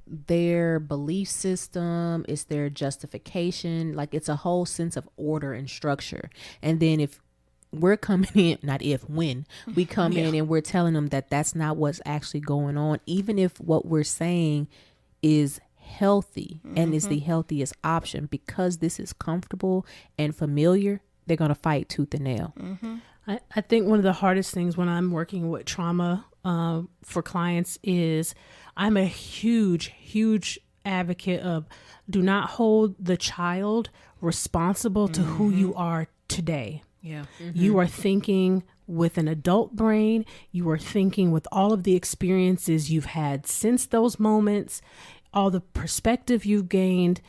their belief system, it's their justification, like it's a whole sense of order and structure. And then if we're coming in, when we come in and we're telling them that that's not what's actually going on, even if what we're saying is healthy and is the healthiest option, because this is comfortable and familiar, they're going to fight tooth and nail. I think one of the hardest things when I'm working with trauma for clients is I'm a huge advocate of do not hold the child responsible to who you are today. Yeah. You are thinking with an adult brain. You are thinking with all of the experiences you've had since those moments, all the perspective you've gained,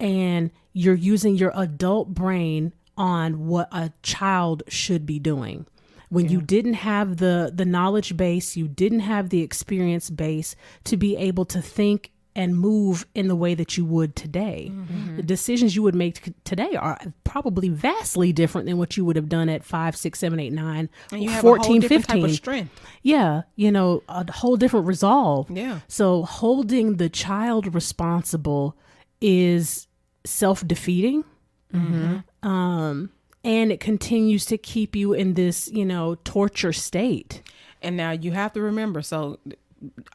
and you're using your adult brain on what a child should be doing. When you didn't have the knowledge base, you didn't have the experience base to be able to think and move in the way that you would today. The decisions you would make today are probably vastly different than what you would have done at 5, 6, 7, 8, 9, And you have 14, a whole different 15. type of strength. Yeah, a whole different resolve. Yeah. So holding the child responsible is self-defeating. And it continues to keep you in this, torture state. And now you have to remember, so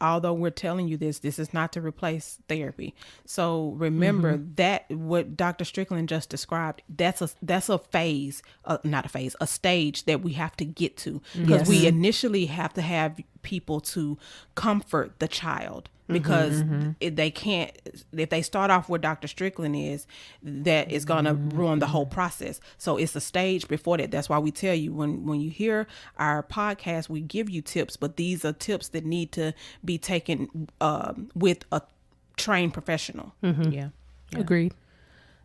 although we're telling you this is not to replace therapy. So remember that what Dr. Strickland just described, that's a phase, not a phase, a stage that we have to get to, because we initially have to have people to comfort the child, because if they start off where Dr. Strickland is, that is going to ruin the whole process. So it's a stage before that. That's why we tell you when you hear our podcast, we give you tips, but these are tips that need to be taken with a trained professional. Yeah. Agreed.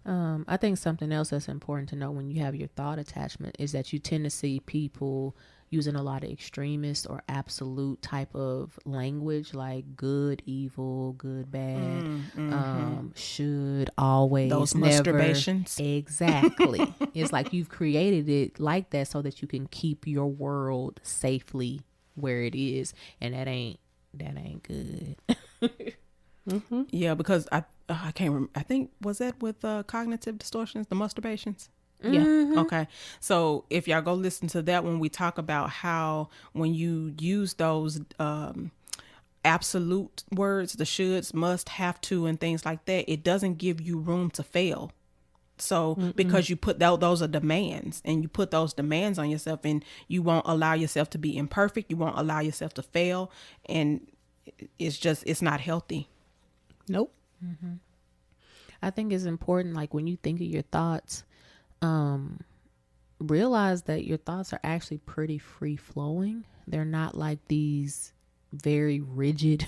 I think something else that's important to know when you have your thought attachment is that you tend to see people using a lot of extremist or absolute type of language, like good, evil, good, bad, should, always, those never. masturbations. Exactly. It's like you've created it like that so that you can keep your world safely where it is, and that ain't good. Yeah, because I can't remember. I think, was that with cognitive distortions, the masturbations? Yeah. Okay. So if y'all go listen to that one, we talk about how when you use those absolute words, the shoulds, must, have to, and things like that, it doesn't give you room to fail. So because you put those are demands, and you put those demands on yourself, and you won't allow yourself to be imperfect. You won't allow yourself to fail. And it's not healthy. Nope. I think it's important, like when you think of your thoughts, realize that your thoughts are actually pretty free flowing. They're not like these very rigid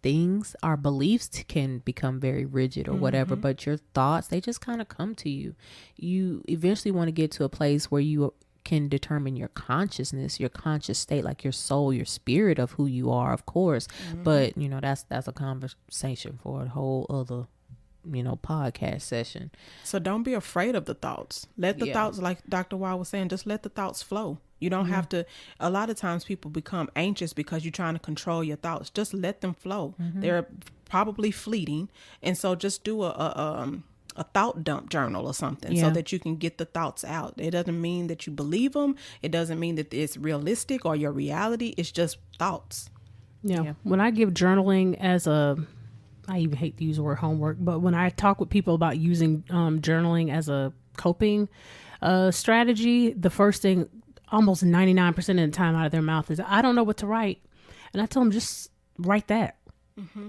things. Our beliefs can become very rigid or whatever, but your thoughts, they just kind of come to you. You eventually want to get to a place where you can determine your consciousness, your conscious state, like your soul, your spirit of who you are, of course. But that's a conversation for a whole other podcast session. So don't be afraid of the thoughts. Let the thoughts, like Dr. Wild was saying, just let the thoughts flow. You don't have to. A lot of times people become anxious because you're trying to control your thoughts. Just let them flow. They're probably fleeting. And so just do a thought dump journal or something so that you can get the thoughts out. It doesn't mean that you believe them. It doesn't mean that it's realistic or your reality. It's just thoughts. Yeah. When I give journaling as I even hate to use the word homework, but when I talk with people about using journaling as a coping strategy, the first thing, almost 99% of the time out of their mouth is, I don't know what to write. And I tell them, just write that.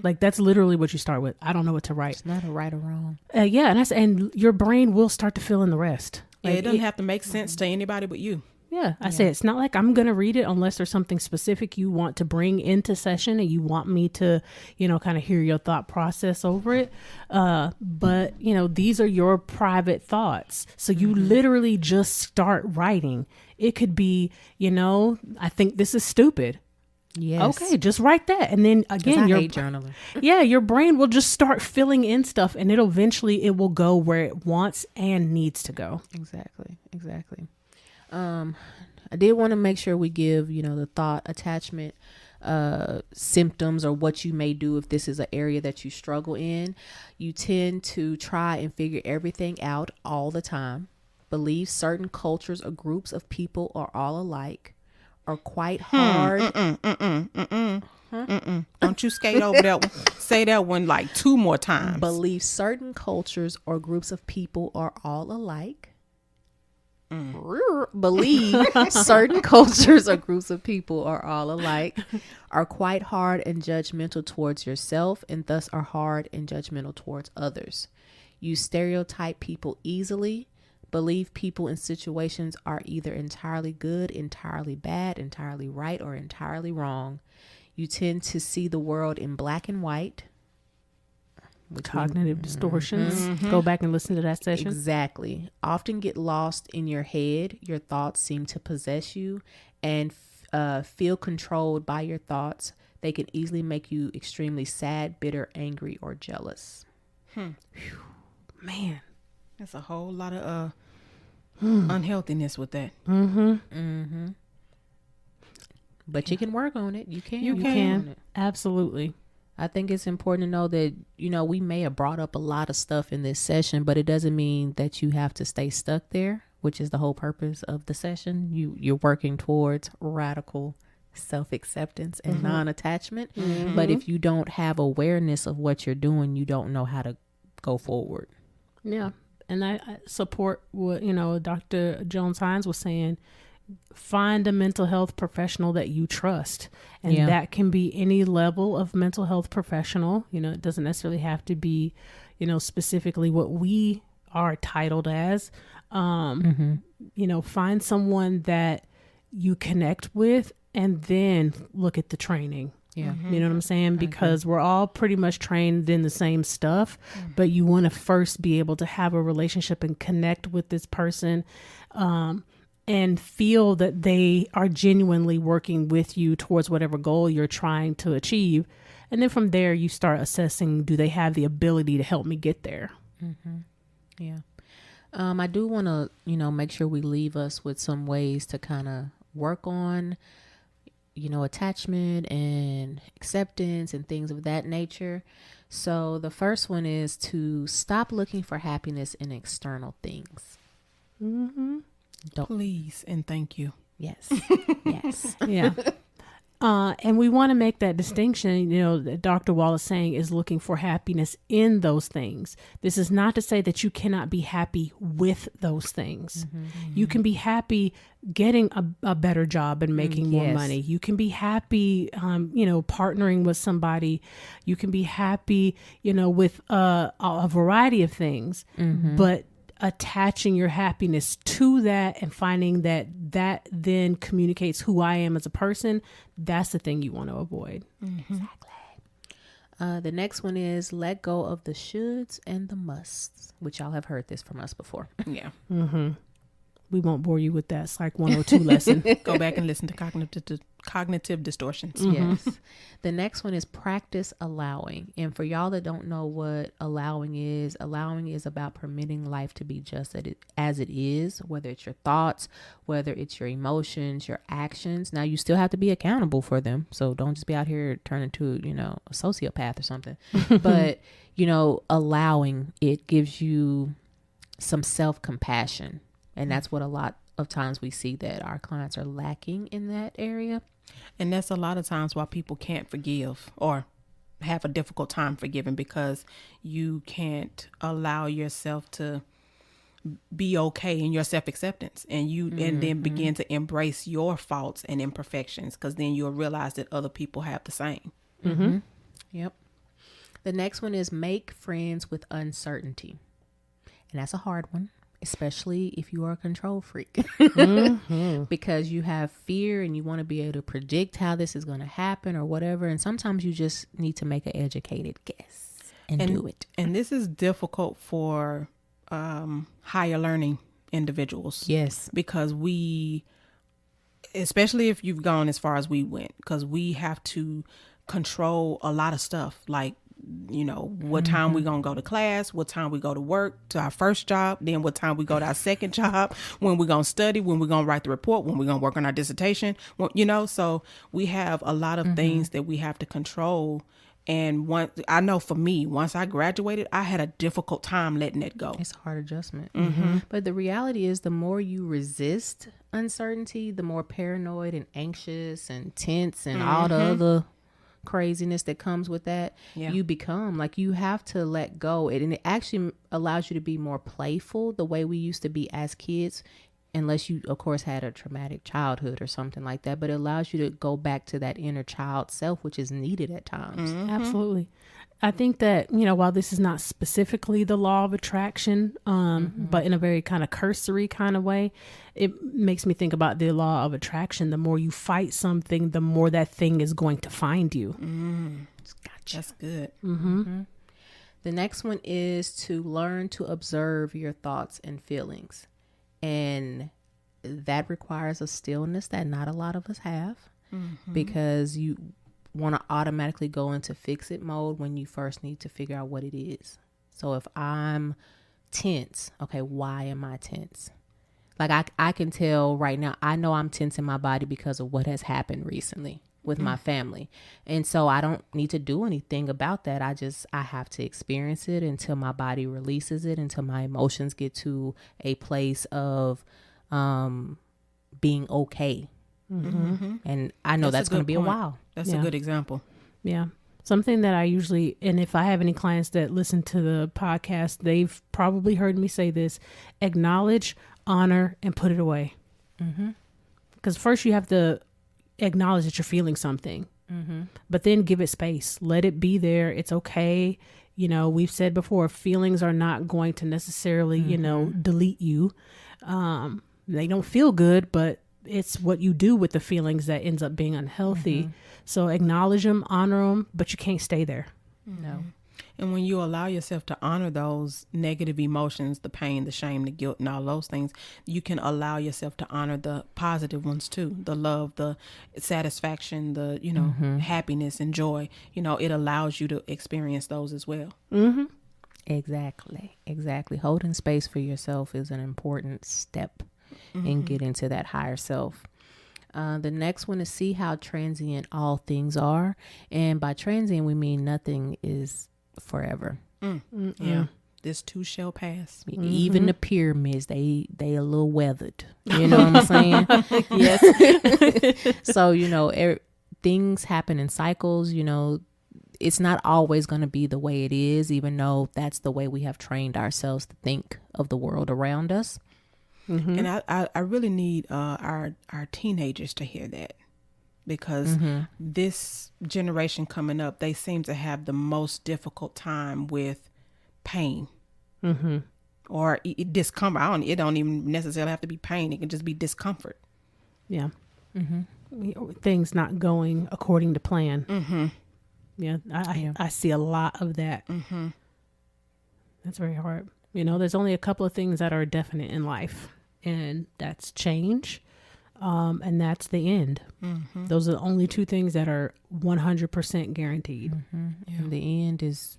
Like, that's literally what you start with. I don't know what to write. It's not a right or wrong. And your brain will start to fill in the rest. Like, it doesn't have to make sense to anybody but you. Yeah, I say it's not like I'm going to read it unless there's something specific you want to bring into session and you want me to, kind of hear your thought process over it. But, these are your private thoughts. So you literally just start writing. It could be, I think this is stupid. Yes. Okay, just write that. And then again, I hate journaling. your brain will just start filling in stuff, and it will go where it wants and needs to go. Exactly. I did want to make sure we give, the thought attachment symptoms, or what you may do if this is an area that you struggle in. You tend to try and figure everything out all the time, believe certain cultures or groups of people are all alike, are quite hard. Don't you skate over that one. Say that one like 2 more times. Believe certain cultures or groups of people are all alike. believe certain cultures or groups of people are all alike, are quite hard and judgmental towards yourself, and thus are hard and judgmental towards others. You stereotype people easily, believe people in situations are either entirely good, entirely bad, entirely right, or entirely wrong. You tend to see the world in black and white. Cognitive distortions. Go back and listen to that session. Exactly. Often get lost in your head. Your thoughts seem to possess you and feel controlled by your thoughts. They can easily make you extremely sad, bitter, angry, or jealous. Man, That's a whole lot of unhealthiness with that. But you can work on it. You can. you work on can. it. Absolutely. I think it's important to know that, you know, we may have brought up a lot of stuff in this session, but it doesn't mean that you have to stay stuck there, which is the whole purpose of the session. You're working towards radical self-acceptance and non-attachment. But if you don't have awareness of what you're doing, you don't know how to go forward. Yeah. And I support what, Dr. Jones-Hines was saying. Find a mental health professional that you trust. And that can be any level of mental health professional. It doesn't necessarily have to be, specifically what we are titled as. Find someone that you connect with and then look at the training. Yeah. You know what I'm saying? Because we're all pretty much trained in the same stuff, but you want to first be able to have a relationship and connect with this person, and feel that they are genuinely working with you towards whatever goal you're trying to achieve. And then from there, you start assessing, do they have the ability to help me get there? Yeah. I do want to, make sure we leave us with some ways to kind of work on, attachment and acceptance and things of that nature. So the first one is to stop looking for happiness in external things. Please and thank you. Yes. Yes. Yeah. And we want to make that distinction, that Dr. Wall is saying is looking for happiness in those things. This is not to say that you cannot be happy with those things. You can be happy getting a better job and making more money. You can be happy, partnering with somebody. You can be happy, with a variety of things, but attaching your happiness to that and finding that then communicates who I am as a person, that's the thing you want to avoid. Exactly. The next one is let go of the shoulds and the musts, which y'all have heard this from us before. Yeah. We won't bore you with that Psych 102 lesson. Go back and listen to cognitive distortions. Yes. The next one is practice allowing. And for y'all that don't know what allowing is about permitting life to be just as it is, whether it's your thoughts, whether it's your emotions, your actions. Now, you still have to be accountable for them. So don't just be out here turning into, a sociopath or something. But, allowing it gives you some self-compassion. And that's what a lot of times we see that our clients are lacking in that area. And that's a lot of times why people can't forgive or have a difficult time forgiving, because you can't allow yourself to be okay in your self-acceptance, and and then begin to embrace your faults and imperfections, because then you'll realize that other people have the same. Yep. The next one is make friends with uncertainty. And that's a hard one, especially if you are a control freak, because you have fear and you want to be able to predict how this is going to happen or whatever. And sometimes you just need to make an educated guess and do it. And this is difficult for higher learning individuals. Yes. Because especially if you've gone as far as we went, because we have to control a lot of stuff, like what time we gonna go to class, what time we go to work, to our first job, then what time we go to our second job, when we gonna study, when we gonna write the report, when we gonna work on our dissertation, so we have a lot of things that we have to control. And I know for me, once I graduated, I had a difficult time letting it go. It's a hard adjustment. But the reality is, the more you resist uncertainty, the more paranoid and anxious and tense and all the other craziness that comes with that, you become. Like, you have to let go. And it actually allows you to be more playful the way we used to be as kids. unless you, of course, had a traumatic childhood or something like that, but it allows you to go back to that inner child self, which is needed at times. Absolutely. I think that, while this is not specifically the law of attraction, but in a very kind of cursory kind of way, it makes me think about the law of attraction. The more you fight something, the more that thing is going to find you. Gotcha. That's good. The next one is to learn to observe your thoughts and feelings. And that requires a stillness that not a lot of us have, because you want to automatically go into fix it mode when you first need to figure out what it is. So if I'm tense, okay, why am I tense? Like I can tell right now, I know I'm tense in my body because of what has happened recently with my family. And so I don't need to do anything about that. I have to experience it until my body releases it, until my emotions get to a place of being okay. And I know that's going to be a while. That's a good example. Yeah. Something that I usually, and if I have any clients that listen to the podcast, they've probably heard me say this: acknowledge, honor, and put it away. Because first you have to acknowledge that you're feeling something, but then give it space. Let it be there. It's okay. We've said before, feelings are not going to necessarily, delete you. They don't feel good, but it's what you do with the feelings that ends up being unhealthy. So acknowledge them, honor them, but you can't stay there. No. And when you allow yourself to honor those negative emotions, the pain, the shame, the guilt, and all those things, you can allow yourself to honor the positive ones too. The love, the satisfaction, the, happiness and joy. It allows you to experience those as well. Exactly. Holding space for yourself is an important step in getting to that higher self. The next one is see how transient all things are. And by transient, we mean nothing is forever. Yeah. This too shall pass. Even the pyramids, they a little weathered. You know what I'm saying? Yes. So, things happen in cycles. It's not always going to be the way it is, even though that's the way we have trained ourselves to think of the world around us. And I really need our teenagers to hear that, because this generation coming up, they seem to have the most difficult time with pain or discomfort. It don't even necessarily have to be pain. It can just be discomfort. Yeah. Things not going according to plan. Yeah. I see a lot of that. That's very hard. There's only a couple of things that are definite in life, and that's change, and that's the end. Those are the only two things that are 100% guaranteed. Yeah. And the end is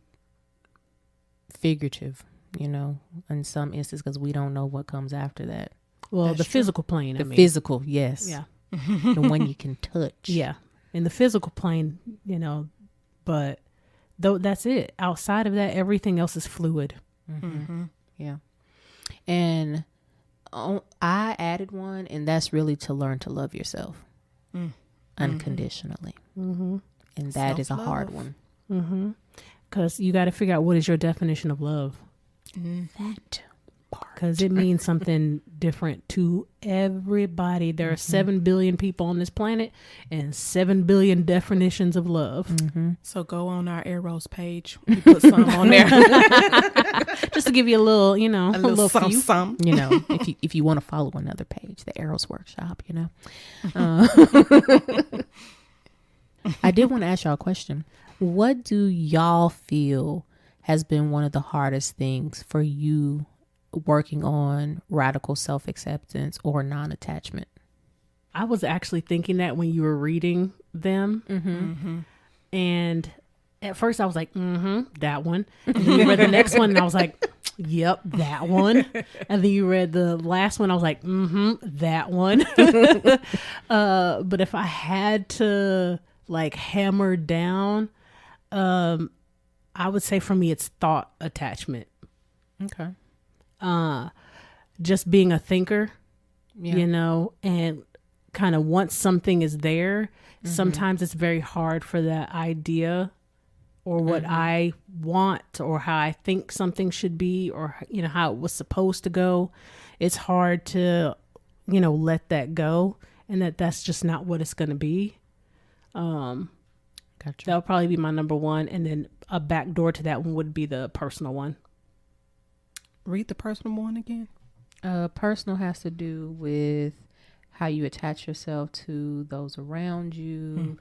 figurative, in some instances, because we don't know what comes after that. Well, that's the physical plane. Physical, yes. Yeah. The one you can touch. Yeah. In the physical plane, but though that's it. Outside of that, everything else is fluid. Yeah. And I added one, and that's really to learn to love yourself unconditionally. And that is a hard one. Because you got to figure out, what is your definition of love? That part. Because it means something different to everybody. There are 7 billion people on this planet and 7 billion definitions of love. So go on our Eros page. We put some on there. Just to give you a little, a little some. If you want to follow another page, the Eros Workshop, I did want to ask y'all a question. What do y'all feel has been one of the hardest things for you working on radical self-acceptance or non-attachment? I was actually thinking that when you were reading them. And at first I was like, that one. And then you read the next one and I was like, yep, that one. And then you read the last one. I was like, that one. But if I had to hammer down, I would say for me, it's thought attachment. Okay. Just being a thinker, and kind of once something is there, sometimes it's very hard for that idea or what I want or how I think something should be or, how it was supposed to go. It's hard to let that go, and that's just not what it's going to be. Gotcha. That'll probably be my number one. And then a back door to that one would be the personal one. Read the personal one again. Personal has to do with how you attach yourself to those around you.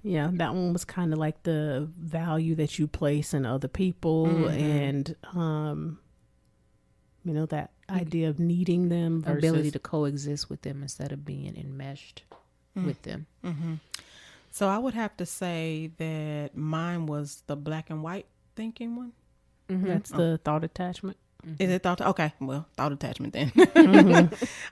Yeah, that one was kind of like the value that you place in other people, and that idea of needing them versus ability to coexist with them instead of being enmeshed with them. So I would have to say that mine was the black and white thinking one. That's the thought attachment. Is it thought? Okay, well, thought attachment then.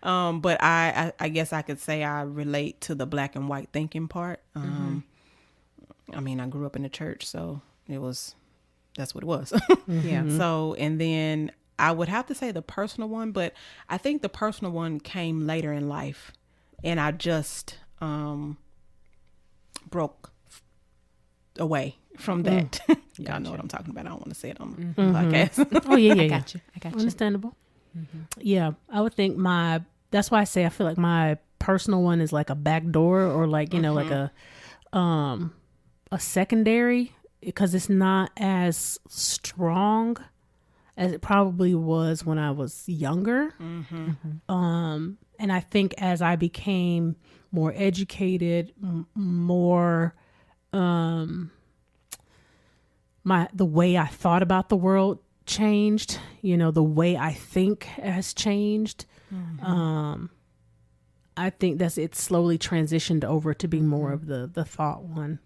But I guess I could say I relate to the black and white thinking part. I mean, I grew up in the church, so that's what it was. Yeah. So, and then I would have to say the personal one, but I think the personal one came later in life, and I just broke away from that. Y'all know what I'm talking about. I don't want to say it on the podcast. Oh yeah, I got you. Understandable. Yeah, I would think that's why I say I feel like my personal one is like a back door, or like like a secondary, because it's not as strong as it probably was when I was younger. And I think as I became more educated, more the way I thought about the world changed, the way I think has changed. I think it slowly transitioned over to be more of the thought one.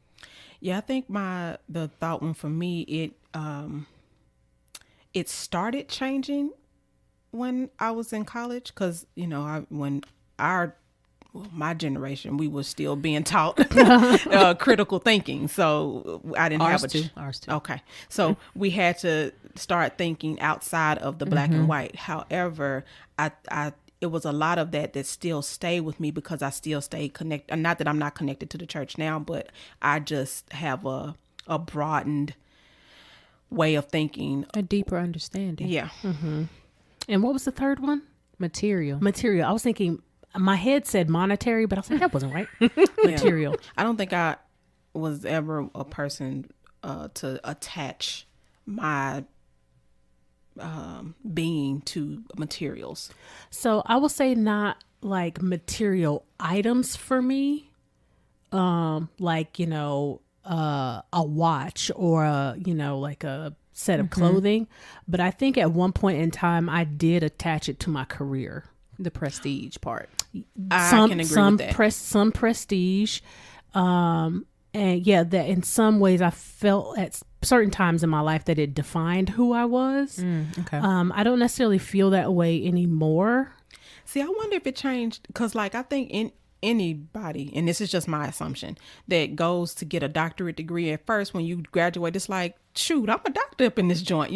Yeah, I think the thought one for me, it started changing when I was in college, because my generation, we were still being taught critical thinking. So I didn't have ours too. Okay. So we had to start thinking outside of the black and white. However, it was a lot of that still stayed with me, because I still stay connected. Not that I'm not connected to the church now, but I just have a broadened way of thinking. A deeper understanding. Yeah. And what was the third one? Material. I was thinking, my head said monetary, but I was like, that wasn't right. Material. I don't think I was ever a person to attach my being to materials. So I will say not like material items for me, like a watch or like a set of clothing, but I think at one point in time I did attach it to my career. The prestige part. I can agree with that. Some prestige, and yeah, that in some ways I felt at certain times in my life that it defined who I was. Okay. I don't necessarily feel that way anymore. See, I wonder if it changed, because like I think in anybody, and this is just my assumption, that goes to get a doctorate degree, at first when you graduate, it's like, shoot, I'm a doctor up in this joint,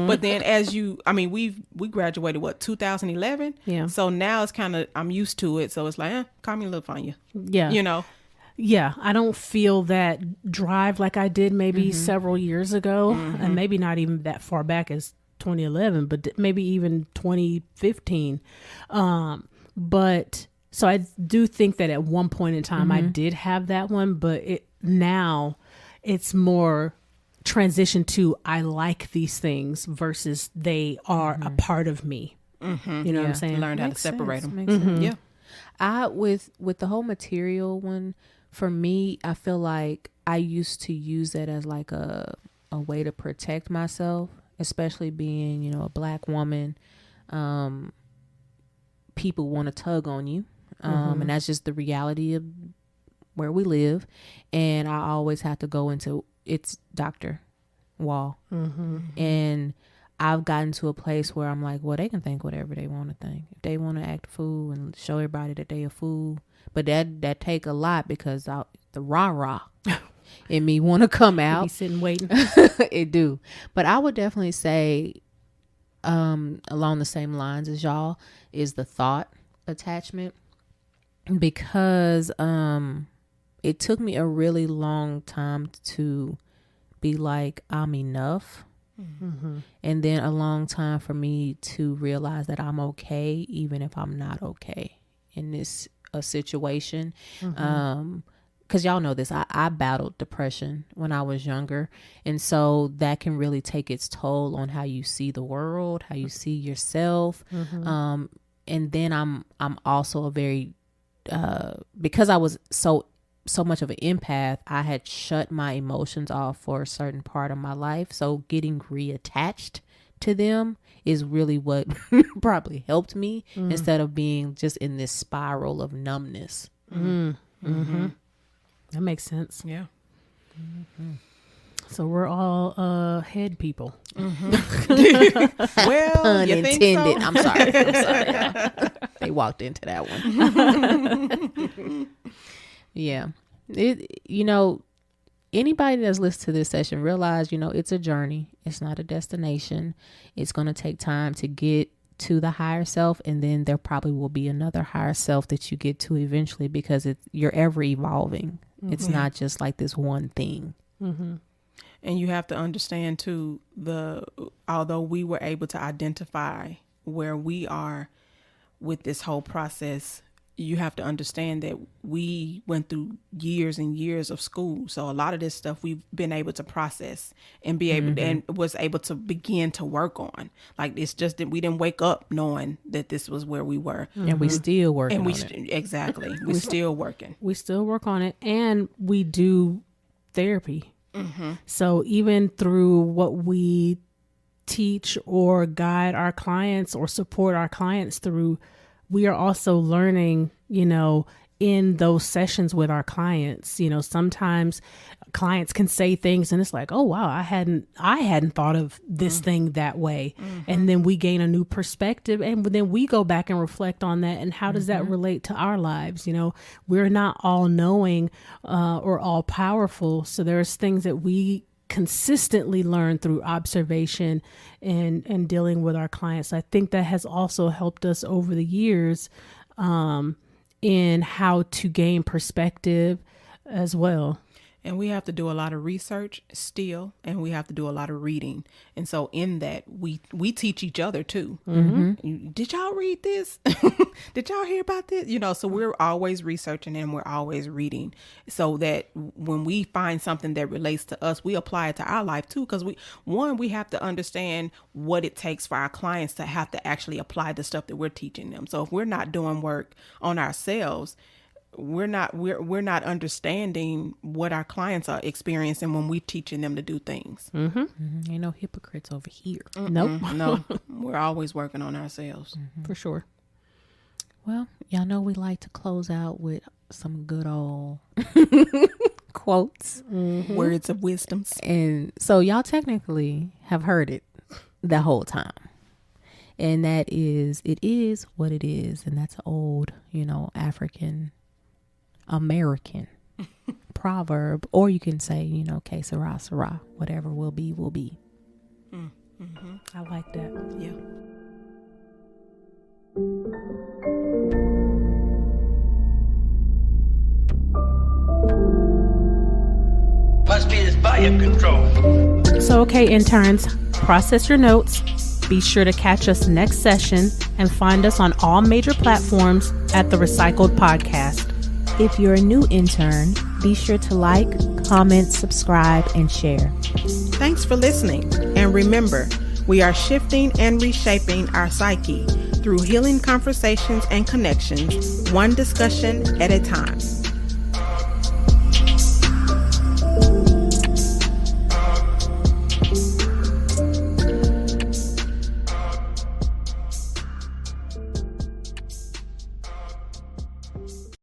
but then we graduated 2011. Yeah. So now it's kind of, I'm used to it. So it's like, call me Lil Fanya. Yeah. Yeah. I don't feel that drive like I did maybe several years ago, and maybe not even that far back as 2011, but maybe even 2015. But so I do think that at one point in time I did have that one, but now it's more transition to I like these things versus they are a part of me. You know what I'm saying? Learned how to separate them. Makes sense. Yeah. I with the whole material one, for me, I feel like I used to use that as like a way to protect myself, especially being, a black woman. People want to tug on you. And that's just the reality of where we live. And I always have to go into it's Dr. Wall. And I've gotten to a place where I'm like, well, they can think whatever they want to think. If they want to act a fool and show everybody that they a fool. But that take a lot, because the rah-rah in me want to come out. Be sitting waiting. It do. But I would definitely say, along the same lines as y'all, is the thought attachment. Because it took me a really long time to be like, I'm enough. And then a long time for me to realize that I'm okay, even if I'm not okay in this situation. Because y'all know this, I battled depression when I was younger. And so that can really take its toll on how you see the world, how you see yourself. And then I'm also a very, because I was so much of an empath, I had shut my emotions off for a certain part of my life. So getting reattached to them is really what probably helped me instead of being just in this spiral of numbness. That makes sense. Yeah. So we're all head people. Well, Pun you intended. think so? I'm sorry. Y'all. They walked into that one. Yeah. Anybody that's listened to this session realize, it's a journey. It's not a destination. It's going to take time to get to the higher self. And then there probably will be another higher self that you get to eventually, because you're ever evolving. It's not just like this one thing. And you have to understand too, although we were able to identify where we are with this whole process, you have to understand that we went through years and years of school. So a lot of this stuff we've been able to process and be able and was able to begin to work on. Like, it's just that we didn't wake up knowing that this was where we were. And we still working on it. Exactly. We're still working. We still work on it, and we do therapy. So even through what we teach or guide our clients or support our clients through, we are also learning, in those sessions with our clients. Sometimes clients can say things and it's like, oh wow, I hadn't thought of this thing that way. And then we gain a new perspective, and then we go back and reflect on that, and how does that relate to our lives? We're not all knowing or all powerful. So there's things that we consistently learn through observation and dealing with our clients. I think that has also helped us over the years in how to gain perspective as well. And we have to do a lot of research still, and we have to do a lot of reading. And so in that, we teach each other too. Did y'all read this? Did y'all hear about this? So we're always researching and we're always reading, so that when we find something that relates to us, we apply it to our life too. Because we have to understand what it takes for our clients to have to actually apply the stuff that we're teaching them. So if we're not doing work on ourselves, we're not understanding what our clients are experiencing when we're teaching them to do things. Ain't no hypocrites over here. Nope. No, we're always working on ourselves. For sure. Well, y'all know we like to close out with some good old quotes, Words of wisdoms. and so y'all technically have heard it the whole time. And that is, it is what it is. And that's an old, African American proverb, or you can say, que sera, sera, whatever will be, will be. I like that. Yeah. Must be this volume control. So, okay, interns, process your notes. Be sure to catch us next session and find us on all major platforms at The Recycled Podcast. If you're a new intern, be sure to like, comment, subscribe, and share. Thanks for listening. And remember, we are shifting and reshaping our psyche through healing conversations and connections, one discussion at a time.